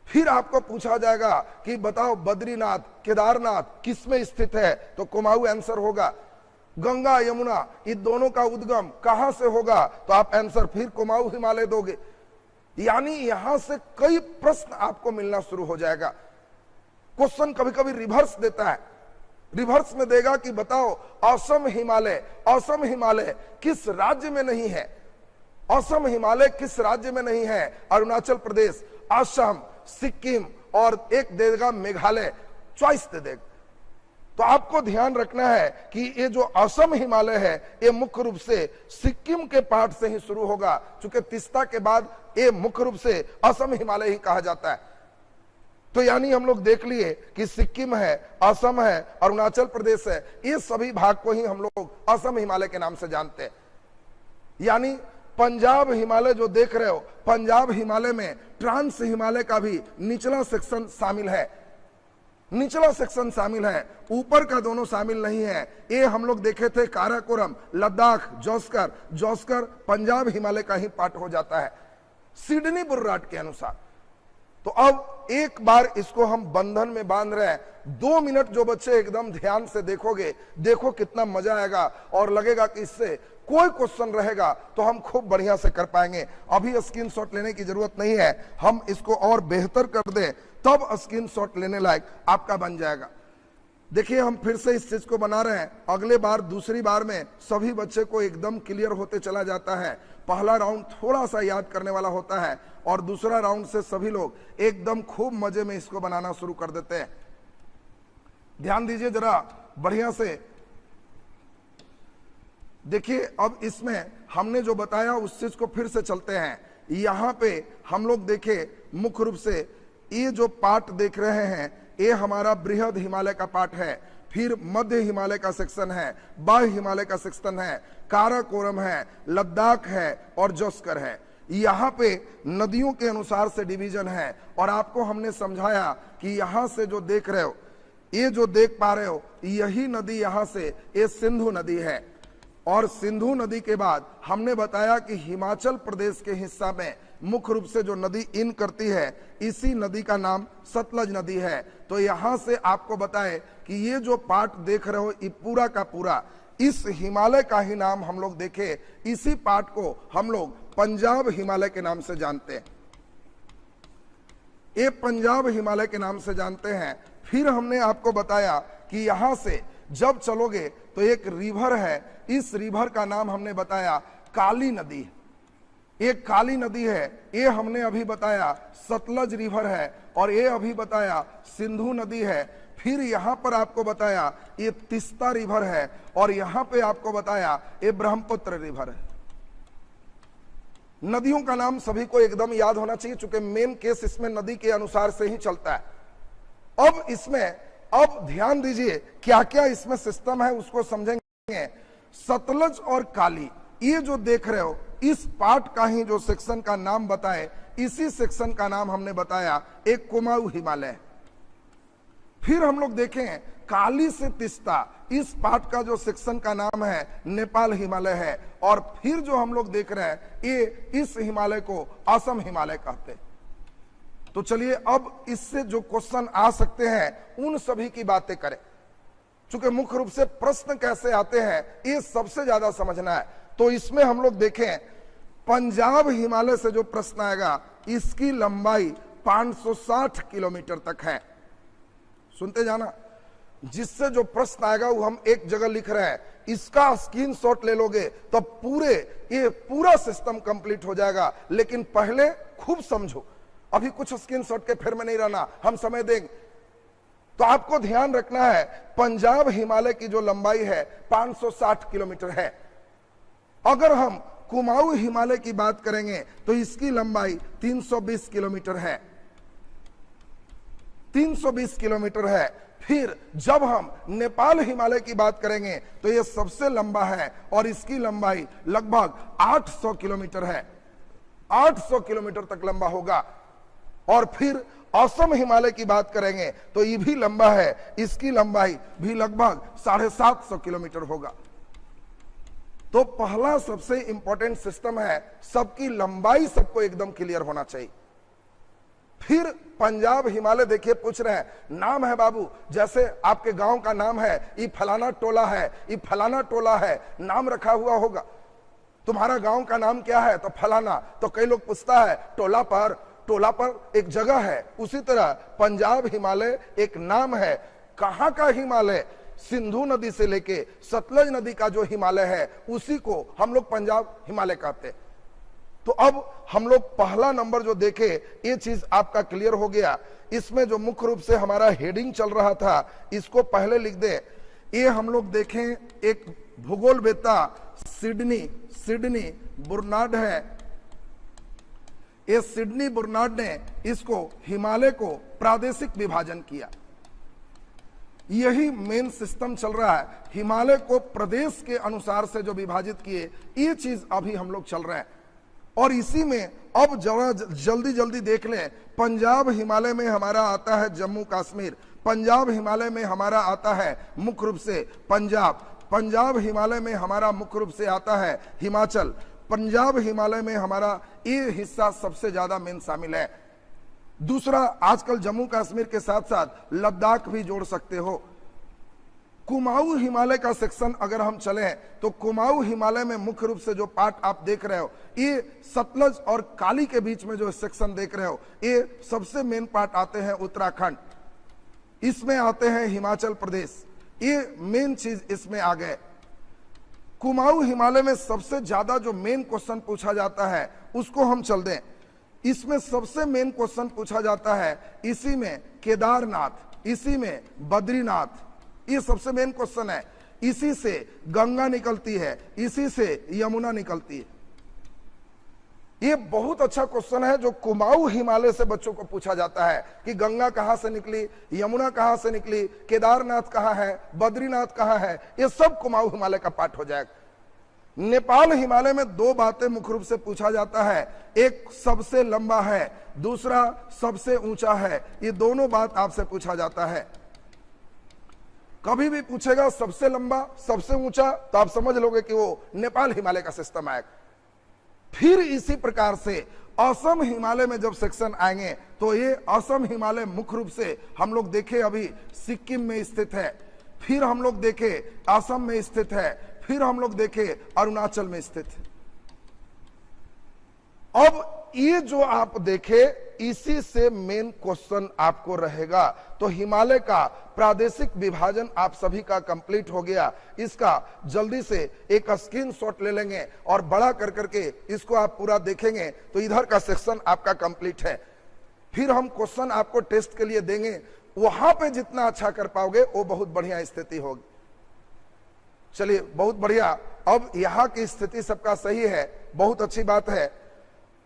फिर आपको पूछा जाएगा कि बताओ बद्रीनाथ, केदारनाथ किस में स्थित है? तो कुमाऊं आंसर होगा। गंगा यमुना इन दोनों का उद्गम कहां से होगा? तो आप आंसर फिर कुमाऊं हिमालय दोगे। यानी यहां से कई प्रश्न आपको मिलना शुरू हो जाएगा। क्वेश्चन कभी कभी रिवर्स देता है, रिवर्स में देगा कि बताओ असम हिमालय, असम हिमालय किस राज्य में नहीं है? असम हिमालय किस राज्य में नहीं है? अरुणाचल प्रदेश, असम, सिक्किम, और एक देगा मेघालय, चॉइस दे देगा। तो आपको ध्यान रखना है कि ये जो असम हिमालय है, ये मुख्य रूप से सिक्किम के पार्ट से ही शुरू होगा, क्योंकि तीस्ता के बाद ये मुख्य रूप से असम हिमालय ही कहा जाता है। तो यानी हम लोग देख लिए कि सिक्किम है, असम है, अरुणाचल प्रदेश है, ये सभी भाग को ही हम लोग असम हिमालय के नाम से जानते हैं। यानी पंजाब हिमालय जो देख रहे हो, पंजाब हिमालय में ट्रांस हिमालय का भी निचला सेक्शन शामिल है, निचला सेक्शन शामिल है, ऊपर का दोनों शामिल नहीं है। ये हम लोग देखे थे काराकोरम, लद्दाख, जोस्कर, जोस्कर पंजाब हिमालय का ही पार्ट हो जाता है सिडनी बुर्राट के अनुसार। तो अब एक बार इसको हम बंधन में बांध रहे हैं। 2 मिनट जो बच्चे एकदम ध्यान से देखोगे, देखो कितना मजा आएगा, और लगेगा कि इससे कोई क्वेश्चन रहेगा तो हम खूब बढ़िया से कर पाएंगे। अभी स्क्रीनशॉट लेने की जरूरत नहीं है, हम इसको और बेहतर कर दें तब स्क्रीनशॉट लेने लायक आपका बन जाएगा। देखिए हम फिर से इस चीज को बना रहे हैं, अगले बार दूसरी बार में सभी बच्चे को एकदम क्लियर होते चला जाता है। पहला राउंड थोड़ा सा याद करने वाला होता है, और दूसरा राउंड से सभी लोग एकदम खूब मजे में इसको बनाना शुरू कर देते हैं। ध्यान दीजिए जरा बढ़िया से, देखिए अब इसमें हमने जो बताया उस चीज को फिर से चलते हैं। यहां पे हम लोग देखे मुख्य रूप से ये जो पार्ट देख रहे हैं, ये हमारा बृहद हिमालय का पार्ट है, फिर मध्य हिमालय का सेक्शन है, बाह्य हिमालय का सेक्शन है, काराकोरम है, लद्दाख है और जोस्कर है। यहाँ पे नदियों के अनुसार से डिवीजन है, और आपको हमने समझाया कि यहाँ से जो देख रहे हो, ये जो देख पा रहे हो, यही नदी यहाँ से ये सिंधु नदी है। और सिंधु नदी के बाद हमने बताया कि हिमाचल प्रदेश के हिस्सा में मुख्य रूप से जो नदी इन करती है, इसी नदी का नाम सतलज नदी है। तो यहां से आपको बताए कि ये जो पार्ट देख रहे हो, ये पूरा का पूरा इस हिमालय का ही नाम हम लोग देखे, इसी पार्ट को हम लोग पंजाब हिमालय के नाम से जानते हैं। ये पंजाब हिमालय के नाम से जानते हैं। फिर हमने आपको बताया कि यहां से जब चलोगे तो एक रिवर है, इस रिवर का नाम हमने बताया काली नदी है। एक काली नदी है, ये हमने अभी बताया सतलज रिवर है, और ये अभी बताया सिंधु नदी है। फिर यहां पर आपको बताया ये तीस्ता रिवर है, और यहां पे आपको बताया ये ब्रह्मपुत्र रिवर है। नदियों का नाम सभी को एकदम याद होना चाहिए, चूंकि मेन केस इसमें नदी के अनुसार से ही चलता है। अब इसमें अब ध्यान दीजिए क्या क्या इसमें सिस्टम है उसको समझेंगे। सतलज और काली, ये जो देख रहे हो इस पार्ट का ही जो सेक्शन का नाम बताए, इसी सेक्शन का नाम हमने बताया एक कुमाऊं हिमालय। फिर हम लोग देखें काली से तीस्ता, इस पार्ट का जो सेक्शन का नाम है नेपाल हिमालय है। और फिर जो हम लोग देख रहे हैं ये इस हिमालय को असम हिमालय कहते हैं। तो चलिए अब इससे जो क्वेश्चन आ सकते हैं उन सभी की बातें करें, चूंकि मुख्य रूप से प्रश्न कैसे आते हैं ये सबसे ज्यादा समझना है। तो इसमें हम लोग देखें पंजाब हिमालय से जो प्रश्न आएगा, इसकी लंबाई 560 किलोमीटर तक है। सुनते जाना, जिससे जो प्रश्न आएगा वो हम एक जगह लिख रहे हैं, इसका स्क्रीनशॉट ले लोगे तो ये पूरा सिस्टम कंप्लीट हो जाएगा। लेकिन पहले खूब समझो, अभी कुछ स्क्रीनशॉट के फेर में नहीं रहना, हम समय देंगे। तो आपको ध्यान रखना है पंजाब हिमालय की जो लंबाई है 560 किलोमीटर है। अगर हम कुमाऊं हिमालय की बात करेंगे तो इसकी लंबाई 320 किलोमीटर है, 320 किलोमीटर है। फिर जब हम नेपाल हिमालय की बात करेंगे तो यह सबसे लंबा है और इसकी लंबाई लगभग 800 किलोमीटर है, 800 किलोमीटर तक लंबा होगा। और फिर असम हिमालय की बात करेंगे तो ये भी लंबा है, इसकी लंबाई भी लगभग 750 किलोमीटर होगा। तो पहला सबसे इंपॉर्टेंट सिस्टम है, सबकी लंबाई सबको एकदम क्लियर होना चाहिए। फिर पंजाब हिमालय देखिए पूछ रहे हैं, नाम है बाबू, जैसे आपके गांव का नाम है, ये फलाना टोला है, ये फलाना टोला है, नाम रखा हुआ होगा। तुम्हारा गांव का नाम क्या है? तो फलाना। तो कई लोग पूछता है टोला पर एक जगह है। उसी तरह पंजाब हिमालय एक नाम है। कहां का हिमालय? सिंधु नदी से लेके सतलज नदी का जो हिमालय है उसी को हम लोग पंजाब हिमालय कहते हैं। तो अब हम लोग पहला नंबर जो देखे, ये चीज आपका क्लियर हो गया। इसमें जो मुख्य रूप से हमारा हेडिंग चल रहा था इसको पहले लिख दे। ये हम लोग देखें एक भूगोल वेत्ता सिडनी बुर्नार्ड है। ये सिडनी बुर्नार्ड ने इसको हिमालय को प्रादेशिक विभाजन किया। यही मेन सिस्टम चल रहा है, हिमालय को प्रदेश के अनुसार से जो विभाजित किए, ये चीज अभी हम लोग चल रहे हैं। और इसी में अब जरा जल्दी देख लें, पंजाब हिमालय में हमारा आता है जम्मू कश्मीर, पंजाब हिमालय में हमारा आता है मुख्य रूप से पंजाब हिमालय में हमारा मुख्य रूप से आता है हिमाचल, पंजाब हिमालय में हमारा ये हिस्सा सबसे ज्यादा मेन शामिल है। दूसरा, आजकल जम्मू कश्मीर के साथ साथ लद्दाख भी जोड़ सकते हो। कुमाऊं हिमालय का सेक्शन अगर हम चले तो कुमाऊं हिमालय में मुख्य रूप से जो पार्ट आप देख रहे हो, ये सतलज और काली के बीच में जो सेक्शन देख रहे हो, ये सबसे मेन पार्ट आते हैं उत्तराखंड, इसमें आते हैं हिमाचल प्रदेश। ये मेन चीज इसमें आ गए। कुमाऊं हिमालय में सबसे ज्यादा जो मेन क्वेश्चन पूछा जाता है उसको हम चल दें। इसमें सबसे मेन क्वेश्चन पूछा जाता है, इसी में केदारनाथ, इसी में बद्रीनाथ, ये सबसे मेन क्वेश्चन है। इसी से गंगा निकलती है, इसी से यमुना निकलती है। ये बहुत अच्छा क्वेश्चन है जो कुमाऊं हिमालय से बच्चों को पूछा जाता है कि गंगा कहां से निकली, यमुना कहां से निकली, केदारनाथ कहां है, बद्रीनाथ कहां है। ये सब कुमाऊं हिमालय का पार्ट हो जाएगा। नेपाल हिमालय में दो बातें मुख्य रूप से पूछा जाता है, एक सबसे लंबा है, दूसरा सबसे ऊंचा है। ये दोनों बात आपसे पूछा जाता है। कभी भी पूछेगा सबसे लंबा सबसे ऊंचा तो आप समझ लोगे कि वो नेपाल हिमालय का सिस्टम आएगा। फिर इसी प्रकार से असम हिमालय में जब सेक्शन आएंगे तो ये असम हिमालय मुख्य रूप से हम लोग देखे अभी सिक्किम में स्थित है, फिर हम लोग देखे असम में स्थित है, फिर हम लोग देखे अरुणाचल में स्थित है। अब ये जो आप देखे, इसी से मेन क्वेश्चन आपको रहेगा। तो हिमालय का प्रादेशिक विभाजन आप सभी का कंप्लीट हो गया। इसका जल्दी से एक स्क्रीनशॉट ले लेंगे और बड़ा कर करके इसको आप पूरा देखेंगे तो इधर का सेक्शन आपका कंप्लीट है। फिर हम क्वेश्चन आपको टेस्ट के लिए देंगे, वहां पे जितना अच्छा कर पाओगे वो बहुत बढ़िया स्थिति होगी। चलिए, बहुत बढ़िया। अब यहां की स्थिति सबका सही है, बहुत अच्छी बात है।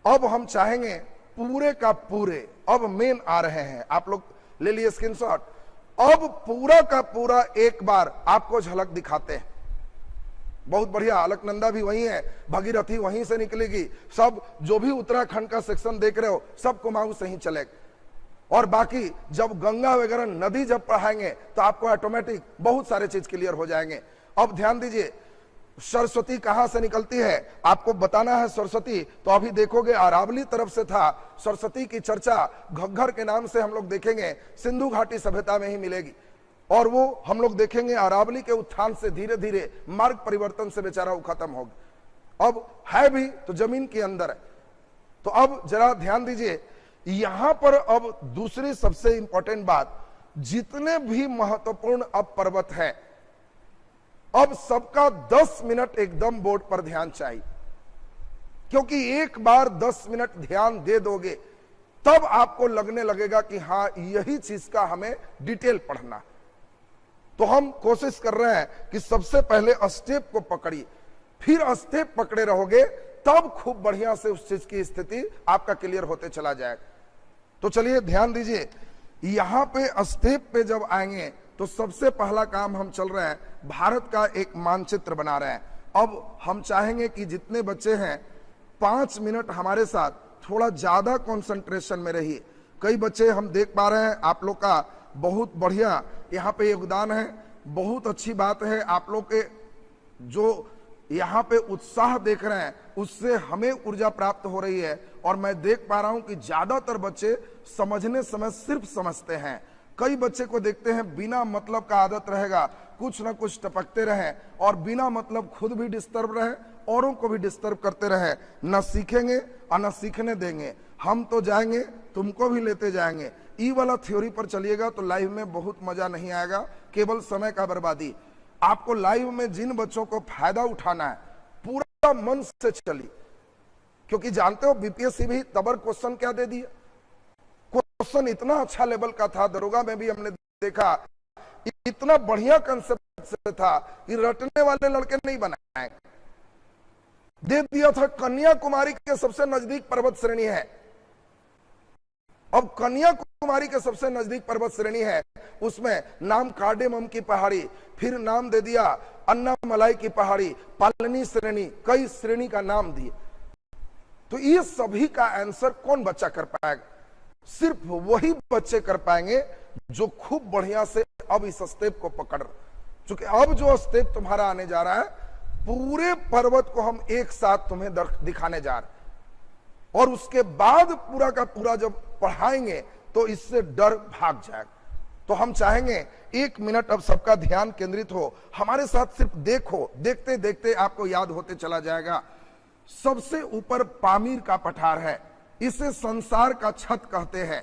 अब हम चाहेंगे पूरे का पूरे, अब मेन आ रहे हैं, आप लोग ले लिए स्क्रीनशॉट। अब पूरा का पूरा एक बार आपको झलक दिखाते हैं। बहुत बढ़िया, अलकनंदा भी वही है, भगीरथी वहीं से निकलेगी, सब जो भी उत्तराखंड का सेक्शन देख रहे हो सब कुमाऊं से ही चलेगा। और बाकी जब गंगा वगैरह नदी जब पढ़ाएंगे तो आपको ऑटोमेटिक बहुत सारे चीज क्लियर हो जाएंगे। अब ध्यान दीजिए, सरस्वती कहां से निकलती है आपको बताना है। सरस्वती तो अभी देखोगे अरावली तरफ से था। सरस्वती की चर्चा घग्घर के नाम से हम लोग देखेंगे सिंधु घाटी सभ्यता में ही मिलेगी, और वो हम लोग देखेंगे अरावली के उत्थान से धीरे धीरे मार्ग परिवर्तन से बेचारा वो खत्म होगी। अब है भी तो जमीन के अंदर है। तो अब जरा ध्यान दीजिए, यहां पर अब दूसरी सबसे इंपॉर्टेंट बात, जितने भी महत्वपूर्ण अब पर्वत है, अब सबका 10 मिनट एकदम बोर्ड पर ध्यान चाहिए, क्योंकि एक बार 10 मिनट ध्यान दे दोगे तब आपको लगने लगेगा कि हां यही चीज का हमें डिटेल पढ़ना। तो हम कोशिश कर रहे हैं कि सबसे पहले स्टेप को पकड़िए, फिर स्टेप पकड़े रहोगे तब खूब बढ़िया से उस चीज की स्थिति आपका क्लियर होते चला जाएगा। तो चलिए ध्यान दीजिए, यहां पे स्टेप पे जब आएंगे तो सबसे पहला काम हम चल रहे हैं, भारत का एक मानचित्र बना रहे हैं। अब हम चाहेंगे कि जितने बच्चे हैं 5 मिनट हमारे साथ थोड़ा ज्यादा कंसंट्रेशन में रहिए। कई बच्चे हम देख पा रहे हैं, आप लोग का बहुत बढ़िया यहाँ पे योगदान है, बहुत अच्छी बात है। आप लोग के जो यहाँ पे उत्साह देख रहे हैं उससे हमें ऊर्जा प्राप्त हो रही है, और मैं देख पा रहा हूं कि ज्यादातर बच्चे समझने समय सिर्फ समझते हैं। कई बच्चे को देखते हैं बिना मतलब का आदत रहेगा, कुछ ना कुछ टपकते रहे और बिना मतलब खुद भी डिस्टर्ब रहे, औरों को भी डिस्टर्ब करते रहे। न सीखेंगे और न सीखने देंगे। हम तो जाएंगे, तुमको भी लेते जाएंगे। ई वाला थ्योरी पर चलिएगा तो लाइव में बहुत मजा नहीं आएगा, केवल समय का बर्बादी। आपको लाइव में जिन बच्चों को फायदा उठाना है पूरा मन से चलिए, क्योंकि जानते हो बीपीएससी भी तबर क्वेश्चन क्या दे दिया। क्वेश्चन इतना अच्छा लेवल का था, दरोगा में भी हमने देखा, इतना बढ़िया कंसेप्ट से था कि रटने वाले लड़के नहीं बनाए। दे दिया था कन्याकुमारी के सबसे नजदीक पर्वत श्रेणी है। अब कन्याकुमारी के सबसे नजदीक पर्वत श्रेणी है, उसमें नाम कार्डेमम की पहाड़ी, फिर नाम दे दिया अन्नामलाई की पहाड़ी, पालनी श्रेणी, कई श्रेणी का नाम दिए। तो ये सभी का आंसर कौन बच्चा कर पाएगा? सिर्फ वही बच्चे कर पाएंगे जो खूब बढ़िया से अब इस स्टेप को पकड़, क्योंकि अब जो स्टेप तुम्हारा आने जा रहा है, पूरे पर्वत को हम एक साथ तुम्हें दिखाने जा रहे हैं, और उसके बाद पूरा का पूरा जब पढ़ाएंगे तो इससे डर भाग जाएगा। तो हम चाहेंगे 1 मिनट अब सबका ध्यान केंद्रित हो, हमारे साथ सिर्फ देखो, देखते देखते आपको याद होते चला जाएगा। सबसे ऊपर पामीर का पठार है, इसे संसार का छत कहते हैं,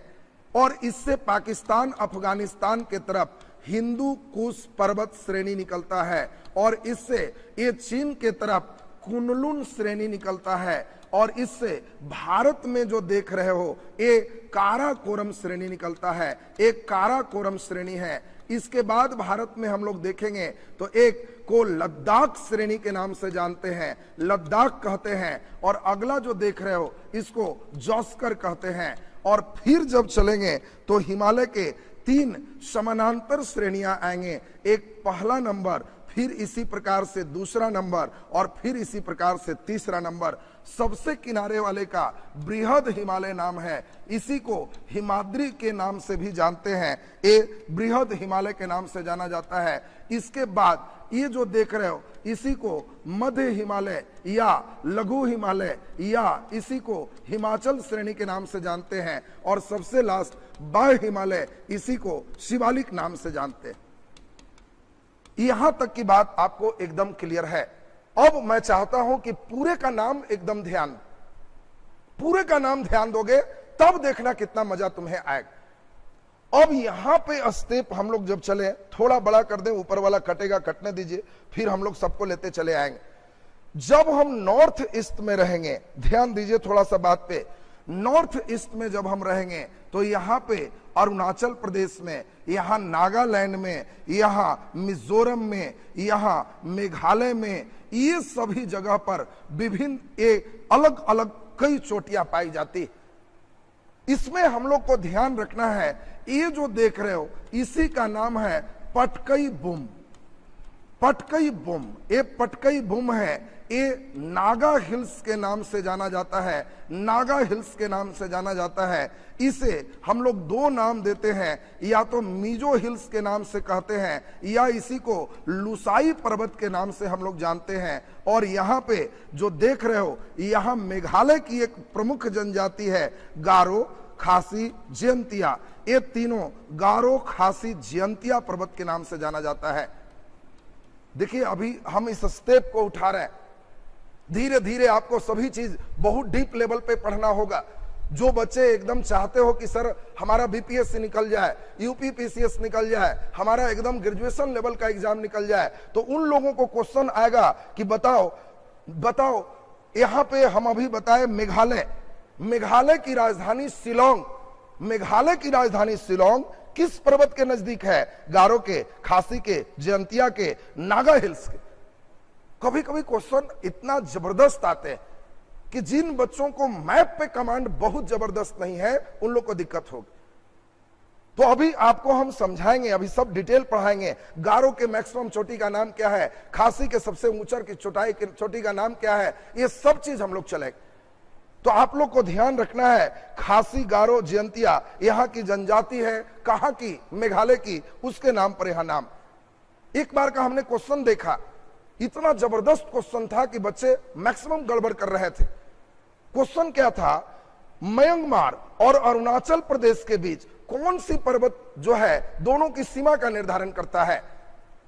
और इससे पाकिस्तान अफगानिस्तान के तरफ हिंदू कुश पर्वत श्रेणी निकलता है, और इससे ये चीन के तरफ कुनलुन श्रेणी निकलता है, और इससे भारत में जो देख रहे हो ये काराकोरम श्रेणी निकलता है, एक काराकोरम श्रेणी है। इसके बाद भारत में हम लोग देखेंगे तो एक को लद्दाख श्रेणी के नाम से जानते हैं, लद्दाख कहते हैं, और अगला जो देख रहे हो इसको जॉस्कर कहते हैं। और फिर जब चलेंगे तो हिमालय के 3 समानांतर श्रेणियां आएंगे, एक पहला नंबर, फिर इसी प्रकार से दूसरा नंबर, और फिर इसी प्रकार से तीसरा नंबर। सबसे किनारे वाले का बृहद हिमालय नाम है, इसी को हिमाद्री के नाम से भी जानते हैं, ये बृहद हिमालय के नाम से जाना जाता है। इसके बाद ये जो देख रहे हो इसी को मध्य हिमालय या लघु हिमालय या इसी को हिमाचल श्रेणी के नाम से जानते हैं, और सबसे लास्ट बाह्य हिमालय, इसी को शिवालिक नाम से जानते हैं। यहां तक की बात आपको एकदम क्लियर है। अब मैं चाहता हूं कि पूरे का नाम एकदम ध्यान, पूरे का नाम ध्यान दोगे तब देखना कितना मजा तुम्हें आएगा। अब यहां पे स्टेप हम लोग जब चले, थोड़ा बड़ा कर दें, ऊपर वाला कटेगा, कटने दीजिए, फिर हम लोग सबको लेते चले आएंगे। जब हम नॉर्थ ईस्ट में रहेंगे, ध्यान दीजिए थोड़ा सा बात पे, नॉर्थ ईस्ट में जब हम रहेंगे तो यहां पे अरुणाचल प्रदेश में, यहां नागालैंड में, यहां मिजोरम में, यहां मेघालय में, ये सभी जगह पर विभिन्न अलग अलग कई चोटियां पाई जाती। इसमें हम लोग को ध्यान रखना है, ये जो देख रहे हो इसी का नाम है पटकई बुम। पटकई बुम, ये पटकई बुम है, ये नागा हिल्स के नाम से जाना जाता है, नागा हिल्स के नाम से जाना जाता है। इसे हम लोग दो नाम देते हैं, या तो मिजो हिल्स के नाम से कहते हैं, या इसी को लुसाई पर्वत के नाम से हम लोग जानते हैं। और यहाँ पे जो देख रहे हो, यहाँ मेघालय की एक प्रमुख जनजाति है गारो, खासी, जयंतिया। ये तीनों गारो, खासी, जयंतिया पर्वत के नाम से जाना जाता है। देखिए अभी हम इस स्टेप को उठा रहे हैं, धीरे धीरे आपको सभी चीज बहुत डीप लेवल पे पढ़ना होगा। जो बच्चे एकदम चाहते हो कि सर हमारा बीपीएससी निकल जाए, यूपीपीसीएस निकल जाए, हमारा एकदम ग्रेजुएशन लेवल का एग्जाम निकल जाए, तो उन लोगों को क्वेश्चन आएगा कि बताओ यहां पे हम अभी बताए मेघालय की राजधानी शिलोंग, मेघालय की राजधानी शिलोंग किस पर्वत के नजदीक है? गारो के, खासी के, जयंतिया के, नागा हिल्स के। कभी कभी क्वेश्चन इतना जबरदस्त आते हैं कि जिन बच्चों को मैप पे कमांड बहुत जबरदस्त नहीं है उन लोग को दिक्कत होगी। तो अभी आपको हम समझाएंगे, अभी सब डिटेल पढ़ाएंगे। गारो के मैक्सिमम चोटी का नाम क्या है, खासी के सबसे ऊंचा की चोटी का नाम क्या है, ये सब चीज हम लोग चलेंगे। तो आप लोग को ध्यान रखना है, खासी, गारो, जयंतिया यहाँ की जनजाति है, कहां की? मेघालय की, उसके नाम पर यहां नाम। एक बार का हमने क्वेश्चन देखा, इतना जबरदस्त क्वेश्चन था कि बच्चे मैक्सिमम गड़बड़ कर रहे थे। क्वेश्चन क्या था? म्यांमार और अरुणाचल प्रदेश के बीच कौन सी पर्वत जो है दोनों की सीमा का निर्धारण करता है?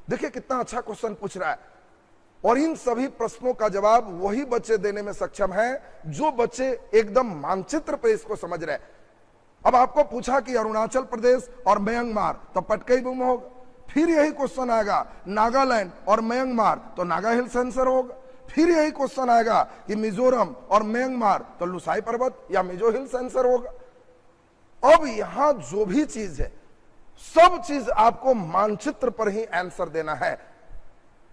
देखिए कितना अच्छा क्वेश्चन पूछ रहा है। और इन सभी प्रश्नों का जवाब वही बच्चे देने में सक्षम हैं जो बच्चे एकदम मानचित्र पे इसको समझ रहे हैं। अब आपको पूछा कि अरुणाचल प्रदेश और म्यांमार, तो पटकई बुम होगा। फिर यही क्वेश्चन आएगा नागालैंड और म्यांमार, तो नागा हिल्स आंसर होगा। फिर यही क्वेश्चन आएगा कि मिजोरम और म्यांमार, तो लुसाई पर्वत या मिजो हिल्स आंसर होगा। अब यहां जो भी चीज है सब चीज आपको मानचित्र पर ही आंसर देना है।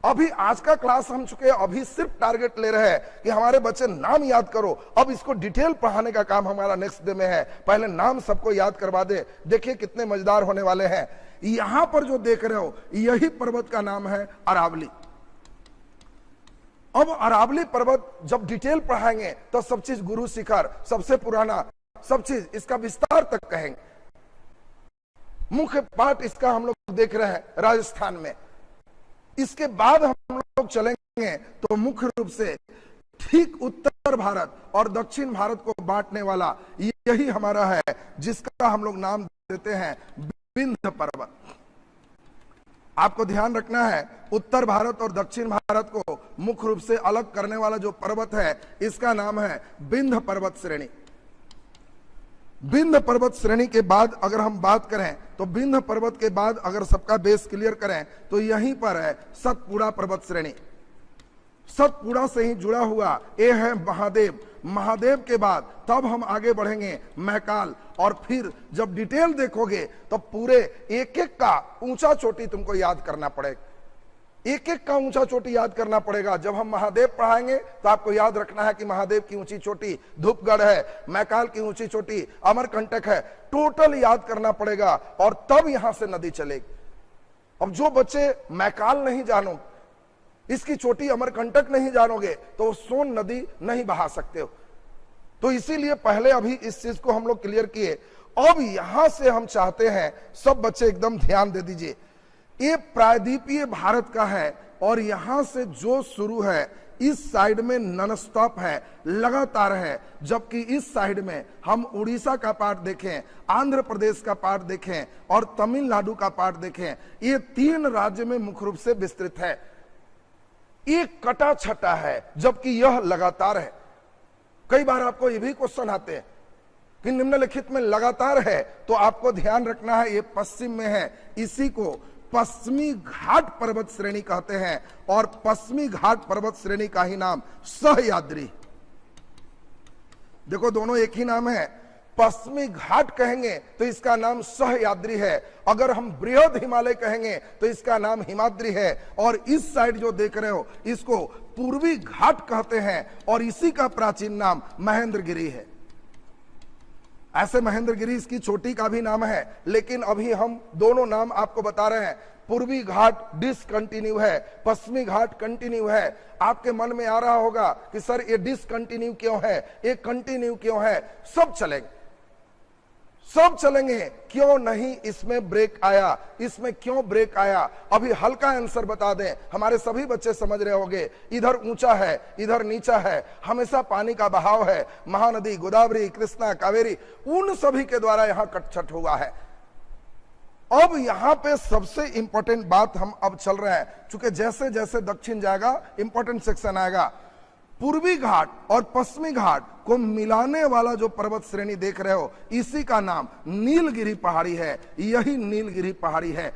अभी आज का क्लास हम चुके, अभी सिर्फ टारगेट ले रहे हैं कि हमारे बच्चे नाम याद करो। अब इसको डिटेल पढ़ाने का काम हमारा नेक्स्ट डे में है। पहले नाम सबको याद करवा दे। देखिए कितने मजेदार होने वाले हैं। यहां पर जो देख रहे हो यही पर्वत का नाम है अरावली। अब अरावली पर्वत जब डिटेल पढ़ाएंगे तो सब चीज गुरु शिखर, सबसे पुराना, सब चीज इसका विस्तार तक कहेंगे। मुख्य पाठ इसका हम लोग देख रहे हैं राजस्थान में। इसके बाद हम लोग चलेंगे तो मुख्य रूप से ठीक उत्तर भारत और दक्षिण भारत को बांटने वाला यही हमारा है, जिसका हम लोग नाम देते हैं विंध्य पर्वत। आपको ध्यान रखना है, उत्तर भारत और दक्षिण भारत को मुख्य रूप से अलग करने वाला जो पर्वत है इसका नाम है विंध्य पर्वत श्रेणी। विंध्य पर्वत श्रेणी के बाद अगर हम बात करें तो विंध्य पर्वत के बाद अगर सबका बेस क्लियर करें तो यहीं पर है सतपुड़ा पर्वत श्रेणी। सतपुड़ा से ही जुड़ा हुआ ये है महादेव। महादेव के बाद तब हम आगे बढ़ेंगे मैकाल, और फिर जब डिटेल देखोगे तो पूरे एक एक का ऊंचा चोटी तुमको याद करना पड़ेगा। एक एक का ऊंचा चोटी याद करना पड़ेगा। जब हम महादेव पढ़ाएंगे तो आपको याद रखना है कि महादेव की ऊंची चोटी धूपगढ़ है, मैकाल की ऊंची चोटी अमरकंटक है। टोटल याद करना पड़ेगा और तब यहां से नदी चलेगी। अब जो बच्चे मैकाल नहीं जानो, इसकी चोटी अमरकंटक नहीं जानोगे तो सोन नदी नहीं बहा सकते हो। तो इसीलिए पहले अभी इस चीज को हम लोग क्लियर किए। अब यहां से हम चाहते हैं सब बच्चे एकदम ध्यान दे दीजिए, ये प्रायद्वीपीय भारत का है और यहां से जो शुरू है इस साइड में नॉन स्टॉप है, लगातार है। जबकि इस साइड में हम उड़ीसा का पार्ट देखें, आंध्र प्रदेश का पार्ट देखें और तमिलनाडु का पार्ट देखें, ये तीन राज्य में मुख्य रूप से विस्तृत है। एक कटा छटा है जबकि यह लगातार है। कई बार आपको ये भी क्वेश्चन आते हैं कि निम्नलिखित में लगातार है, तो आपको ध्यान रखना है ये पश्चिम में है, इसी को पश्चिमी घाट पर्वत श्रेणी कहते हैं, और पश्चिमी घाट पर्वत श्रेणी का ही नाम सहयाद्री। देखो दोनों एक ही नाम है, पश्चिमी घाट कहेंगे तो इसका नाम सहयाद्री है, अगर हम बृहद हिमालय कहेंगे तो इसका नाम हिमाद्री है, और इस साइड जो देख रहे हो इसको पूर्वी घाट कहते हैं, और इसी का प्राचीन नाम महेंद्रगिरी है। ऐसे महेंद्रगिरी इसकी चोटी का भी नाम है, लेकिन अभी हम दोनों नाम आपको बता रहे हैं। पूर्वी घाट डिसकंटिन्यू है, पश्चिमी घाट कंटिन्यू है। आपके मन में आ रहा होगा कि सर ये डिसकंटिन्यू क्यों है, ये कंटिन्यू क्यों है? सब चलेंगे, सब चलेंगे, क्यों नहीं इसमें ब्रेक आया, इसमें क्यों ब्रेक आया? अभी हल्का आंसर बता दें, हमारे सभी बच्चे समझ रहे होंगे। इधर ऊंचा है, इधर नीचा है, हमेशा पानी का बहाव है, महानदी गोदावरी कृष्णा कावेरी उन सभी के द्वारा यहां कटछट हुआ है। अब यहां पे सबसे इंपॉर्टेंट बात हम अब चल रहे हैं, चूंकि जैसे जैसे दक्षिण जाएगा इंपॉर्टेंट सेक्शन आएगा। पूर्वी घाट और पश्चिमी घाट को मिलाने वाला जो पर्वत श्रेणी देख रहे हो, इसी का नाम नीलगिरी पहाड़ी है। यही नीलगिरी पहाड़ी है।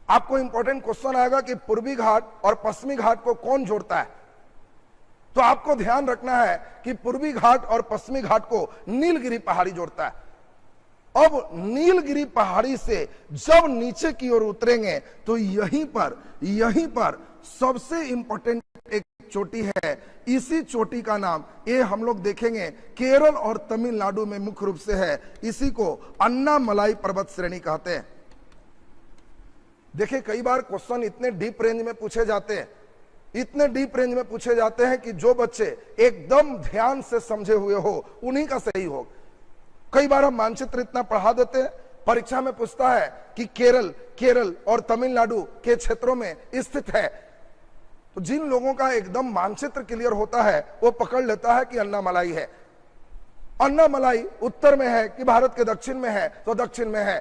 आपको इंपॉर्टेंट क्वेश्चन आएगा कि पूर्वी घाट और पश्चिमी घाट को कौन जोड़ता है, तो आपको ध्यान रखना है कि पूर्वी घाट और पश्चिमी घाट को नीलगिरी पहाड़ी जोड़ता है। अब नीलगिरी पहाड़ी से जब नीचे की ओर उतरेंगे तो यहीं पर सबसे इंपॉर्टेंट एक चोटी है। इसी चोटी का नाम ये हम लोग देखेंगे केरल और तमिलनाडु में मुख्य रूप से है। इसी को अन्नामलाई पर्वत श्रेणी कहते हैं। देखिए कई बार क्वेश्चन इतने डीप रेंज में पूछे जाते हैं, इतने डीप रेंज में पूछे जाते हैं कि जो बच्चे एकदम ध्यान से समझे हुए हो उन्हीं का सही हो। कई बार हम मानचित्र इतना पढ़ा देते हैं, परीक्षा में पूछता है कि केरल और तमिलनाडु के क्षेत्रों में स्थित है, तो जिन लोगों का एकदम मानचित्र क्लियर होता है वो पकड़ लेता है कि अन्नामलाई है। अन्नामलाई उत्तर में है कि भारत के दक्षिण में है, तो दक्षिण में है।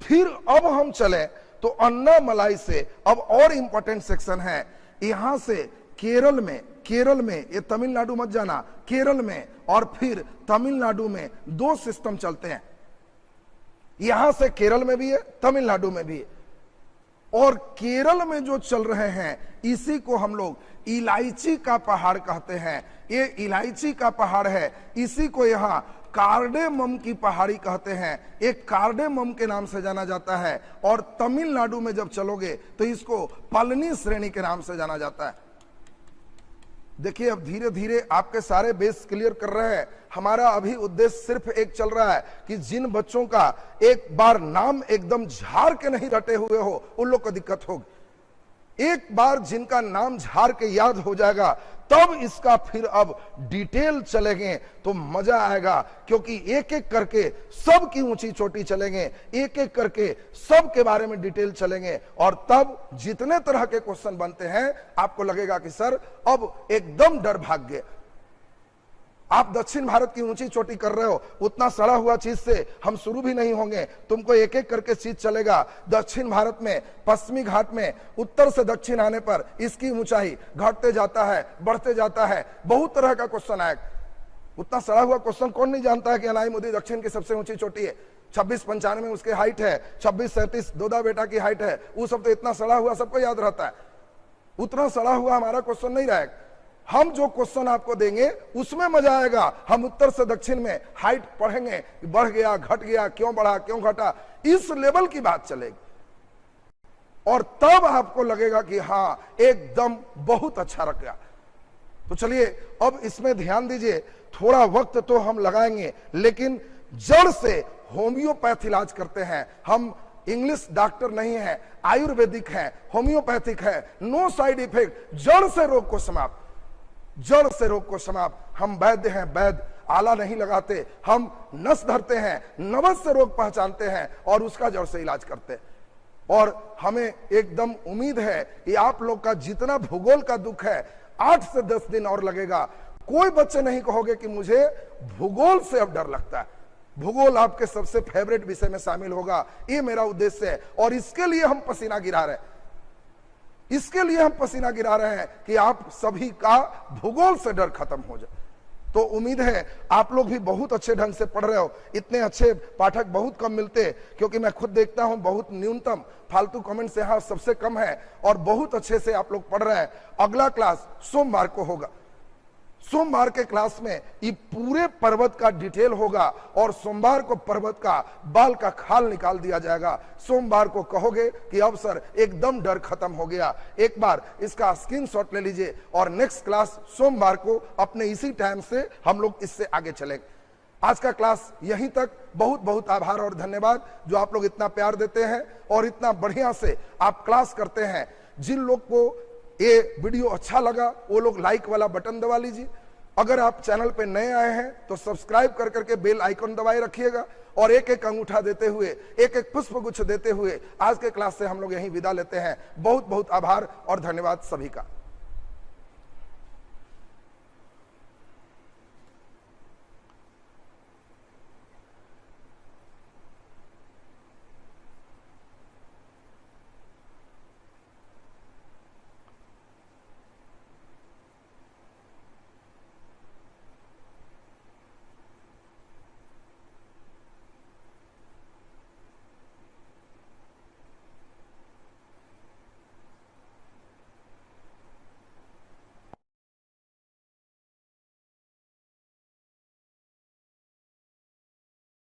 फिर अब हम चले तो अन्नामलाई से अब और इंपॉर्टेंट सेक्शन है। यहां से केरल में ये तमिलनाडु मत जाना, केरल में और फिर तमिलनाडु में दो सिस्टम चलते हैं। यहां से केरल में भी है, तमिलनाडु में भी है, और केरल में जो चल रहे हैं इसी को हम लोग इलायची का पहाड़ कहते हैं। ये इलायची का पहाड़ है, इसी को यहाँ कार्डेमम की पहाड़ी कहते हैं। एक कार्डेमम के नाम से जाना जाता है, और तमिलनाडु में जब चलोगे तो इसको पलनी श्रेणी के नाम से जाना जाता है। देखिए अब धीरे धीरे आपके सारे बेस क्लियर कर रहे हैं। हमारा अभी उद्देश्य सिर्फ एक चल रहा है कि जिन बच्चों का एक बार नाम एकदम झाड़ के नहीं रटे हुए हो उन लोग को दिक्कत होगी। एक बार जिनका नाम झाड़ के याद हो जाएगा तब इसका फिर अब डिटेल चलेंगे तो मजा आएगा, क्योंकि एक एक करके सब की ऊंची चोटी चलेंगे, एक एक करके सब के बारे में डिटेल चलेंगे, और तब जितने तरह के क्वेश्चन बनते हैं आपको लगेगा कि सर अब एकदम डर भाग गए। आप दक्षिण भारत की ऊंची चोटी कर रहे हो, उतना सड़ा हुआ चीज से हम शुरू भी नहीं होंगे, तुमको एक एक करके चीज चलेगा। दक्षिण भारत में पश्चिमी घाट में उत्तर से दक्षिण आने पर इसकी ऊंचाई घटते जाता है, बढ़ते जाता है, बहुत तरह का क्वेश्चन आएगा। उतना सड़ा हुआ क्वेश्चन कौन नहीं जानता है कि अनाईमुदी दक्षिण की सबसे ऊंची चोटी है, 2695 उसके हाइट है, 2637 दोदा बेटा की हाइट है। वो सब तो इतना सड़ा हुआ सबको याद रहता है, उतना सड़ा हुआ हमारा क्वेश्चन नहीं रहेगा। हम जो क्वेश्चन आपको देंगे उसमें मजा आएगा। हम उत्तर से दक्षिण में हाइट पढ़ेंगे, बढ़ गया घट गया, क्यों बढ़ा क्यों घटा, इस लेवल की बात चलेगी, और तब आपको लगेगा कि हाँ एकदम बहुत अच्छा रख गया। तो चलिए अब इसमें ध्यान दीजिए, थोड़ा वक्त तो हम लगाएंगे, लेकिन जड़ से होम्योपैथ इलाज करते हैं हम। इंग्लिश डॉक्टर नहीं है, आयुर्वेदिक है, होम्योपैथिक है, नो साइड इफेक्ट, जड़ से रोग को समाप्त, जड़ से रोग को समाप्त। हम वैद्य हैं, वैद्य आला नहीं लगाते, हम नस धरते हैं, नवस से रोग पहचानते हैं और उसका जड़ से इलाज करते हैं। और हमें एकदम उम्मीद है कि आप लोग का जितना भूगोल का दुख है 8 से 10 दिन और लगेगा। कोई बच्चे नहीं कहोगे कि मुझे भूगोल से अब डर लगता है। भूगोल आपके सबसे फेवरेट विषय में शामिल होगा, ये मेरा उद्देश्य है, और इसके लिए हम पसीना गिरा रहे हैं, इसके लिए हम पसीना गिरा रहे हैं कि आप सभी का भूगोल से डर खत्म हो जाए। तो उम्मीद है आप लोग भी बहुत अच्छे ढंग से पढ़ रहे हो। इतने अच्छे पाठक बहुत कम मिलते हैं, क्योंकि मैं खुद देखता हूं बहुत न्यूनतम फालतू कमेंट्स यहाँ सबसे कम है, और बहुत अच्छे से आप लोग पढ़ रहे हैं। अगला क्लास सोमवार को होगा। सोमवार के क्लास में ये पूरे पर्वत का डिटेल होगा, और सोमवार को पर्वत का बाल का खाल निकाल दिया जाएगा। सोमवार को कहोगे कि अब सर एकदम डर खत्म हो गया। एक बार इसका स्क्रीनशॉट ले लीजिए, और नेक्स्ट क्लास सोमवार को अपने इसी टाइम से हम लोग इससे आगे चलेंगे। आज का क्लास यहीं तक। बहुत बहुत आभार और धन्यवाद जो आप लोग इतना प्यार देते हैं और इतना बढ़िया से आप क्लास करते हैं। जिन लोग को ये वीडियो अच्छा लगा वो लोग लाइक वाला बटन दबा लीजिए। अगर आप चैनल पे नए आए हैं तो सब्सक्राइब कर करके बेल आइकन दबाए रखिएगा, और एक एक अंगूठा देते हुए, एक एक पुष्प गुच्छ देते हुए आज के क्लास से हम लोग यहीं विदा लेते हैं। बहुत बहुत आभार और धन्यवाद सभी का।